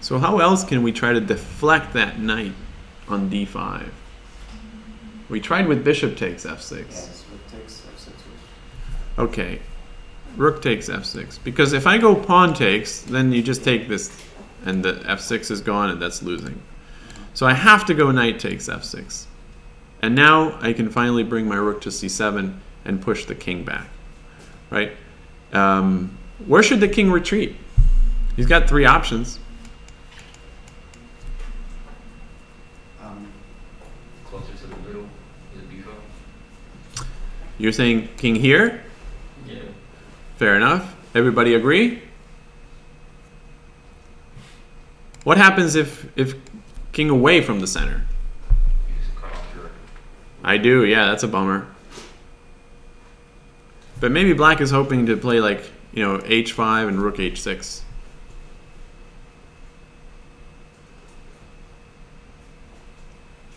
So how else can we try to deflect that knight on d5? We tried with bishop takes f6. Yes, rook takes f6. Okay, rook takes f6. Because if I go pawn takes, then you just take this, and the f6 is gone, and that's losing. So I have to go knight takes f6. And now I can finally bring my rook to c7 and push the king back, right? Where should the king retreat? He's got three options. Closer to the middle is b5. You're saying king here? Yeah. Fair enough. Everybody agree? What happens if king away from the center? You just cut off your. I do, yeah, that's a bummer. But maybe black is hoping to play like, you know, h5 and rook h6.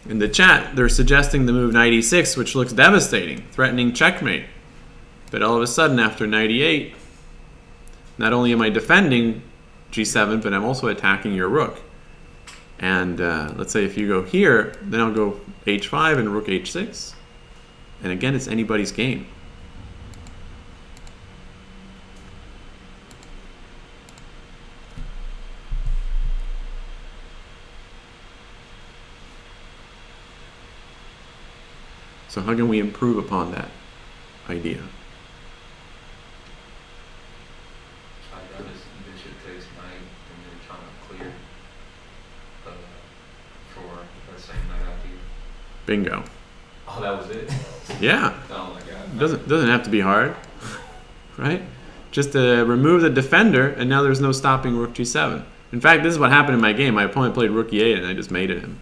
In the chat, they're suggesting the move knight e6, which looks devastating, threatening checkmate. But all of a sudden, after knight e8, not only am I defending, g7, but I'm also attacking your rook. And let's say if you go here, then I'll go h5 and rook h6. And again, it's anybody's game. So how can we improve upon that idea? I'd rather bishop takes knight and you're trying to clear for the same knight after you. Bingo. Oh, that was it? Yeah. Oh my god. Doesn't have to be hard, right? Just remove the defender, and now there's no stopping rook g7. In fact, this is what happened in my game. My opponent played rook e8, and I just mated him.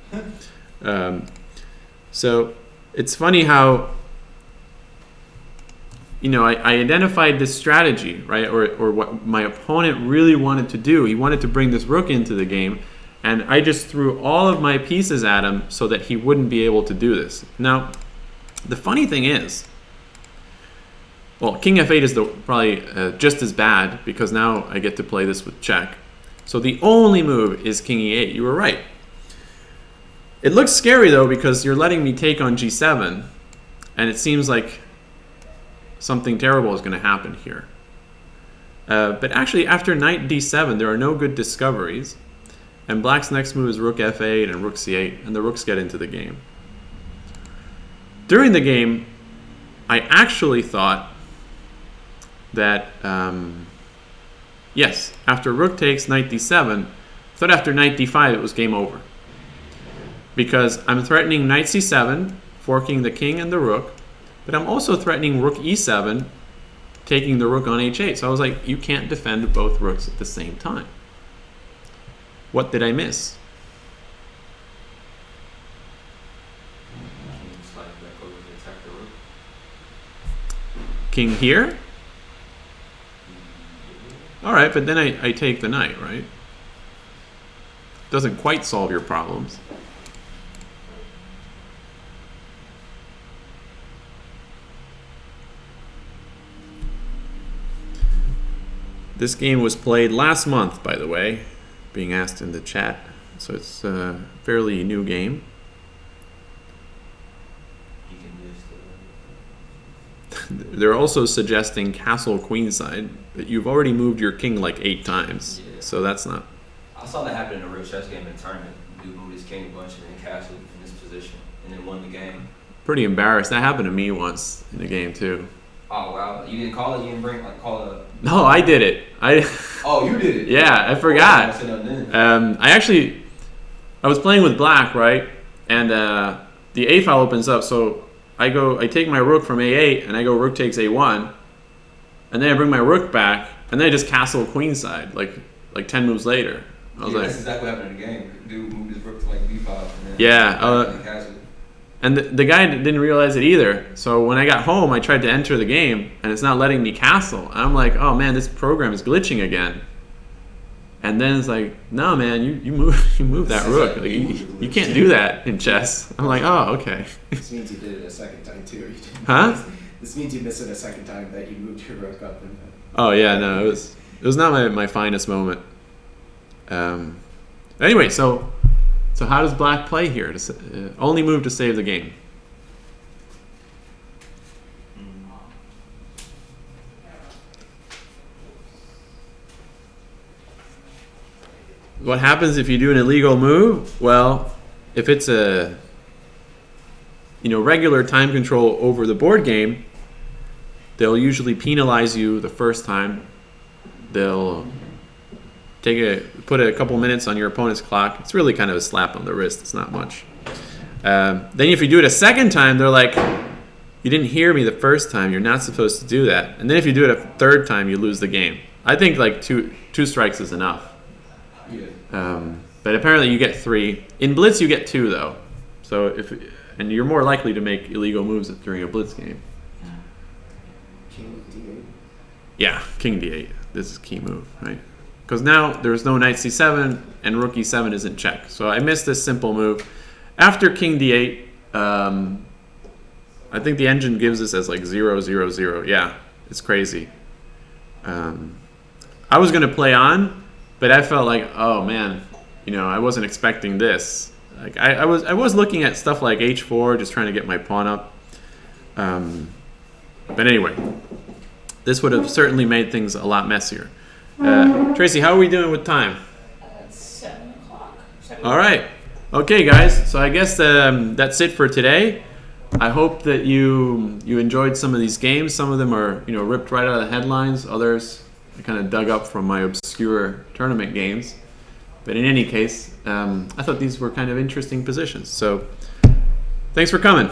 So it's funny how, you know, I identified this strategy, right? Or what my opponent really wanted to do. He wanted to bring this rook into the game, and I just threw all of my pieces at him so that he wouldn't be able to do this. Now, the funny thing is, well, king f8 is probably just as bad, because now I get to play this with check. So the only move is king e8. You were right. It looks scary, though, because you're letting me take on g7, and it seems like something terrible is going to happen here. But actually, after knight d7, there are no good discoveries, and black's next move is rook f8 and rook c8, and the rooks get into the game. During the game, I actually thought that, yes, after rook takes knight d7, I thought after knight d5 it was game over. Because I'm threatening knight c7, forking the king and the rook, but I'm also threatening rook e7, taking the rook on h8. So I was like, you can't defend both rooks at the same time. What did I miss? King here? All right, but then I take the knight, right? Doesn't quite solve your problems. This game was played last month, by the way, being asked in the chat. So it's a fairly new game. They're also suggesting castle queenside, but you've already moved your king like 8 times, Yeah. so that's not. I saw that happen in a real chess game in a tournament. Dude moved his king a bunch and then castled in this position and then won the game. Pretty embarrassed. That happened to me once in a game too. Oh wow! You didn't call it. You didn't bring call it. No, I did it. Oh, you did it. Yeah, I forgot. I was playing with black, right? And the A file opens up, so I take my rook from A8 and I go rook takes A1, and then I bring my rook back and then I just castle queenside like 10 moves later. I was like, that's exactly what happened in the game. Dude moved his rook to like B5 and then castled. And the guy didn't realize it either. So when I got home, I tried to enter the game, and it's not letting me castle. And I'm like, oh man, this program is glitching again. And then it's like, no man, you move that rook. Like, you can't do that in chess. I'm like, oh, okay. This means you did it a second time too. You didn't Huh? This means you missed it a second time that you moved your rook up. And Oh yeah, no, it was not my finest moment. Anyway, so how does black play here? Only move to save the game. What happens if you do an illegal move? Well, if it's a regular time control over the board game, they'll usually penalize you the first time. They'll put a couple minutes on your opponent's clock. It's really kind of a slap on the wrist. It's not much. Then if you do it a second time, they're like, you didn't hear me the first time. You're not supposed to do that. And then if you do it a third time, you lose the game. I think like two strikes is enough. Yeah. But apparently you get 3. In blitz you get 2 though. So and you're more likely to make illegal moves during a blitz game. King D8. Yeah, king d8. This is key move, right? Because now there's no knight c7 and rook e7 isn't check. So I missed this simple move. After king d8, I think the engine gives this as like 0, 0, 0. Yeah, it's crazy. I was going to play on, but I felt like, oh man, I wasn't expecting this. Like I was looking at stuff like h4, just trying to get my pawn up. But anyway, this would have certainly made things a lot messier. Tracy, how are we doing with time? 7 o'clock. All right. Okay, guys. So I guess that's it for today. I hope that you enjoyed some of these games. Some of them are ripped right out of the headlines. Others I kind of dug up from my obscure tournament games. But in any case, I thought these were kind of interesting positions. So thanks for coming.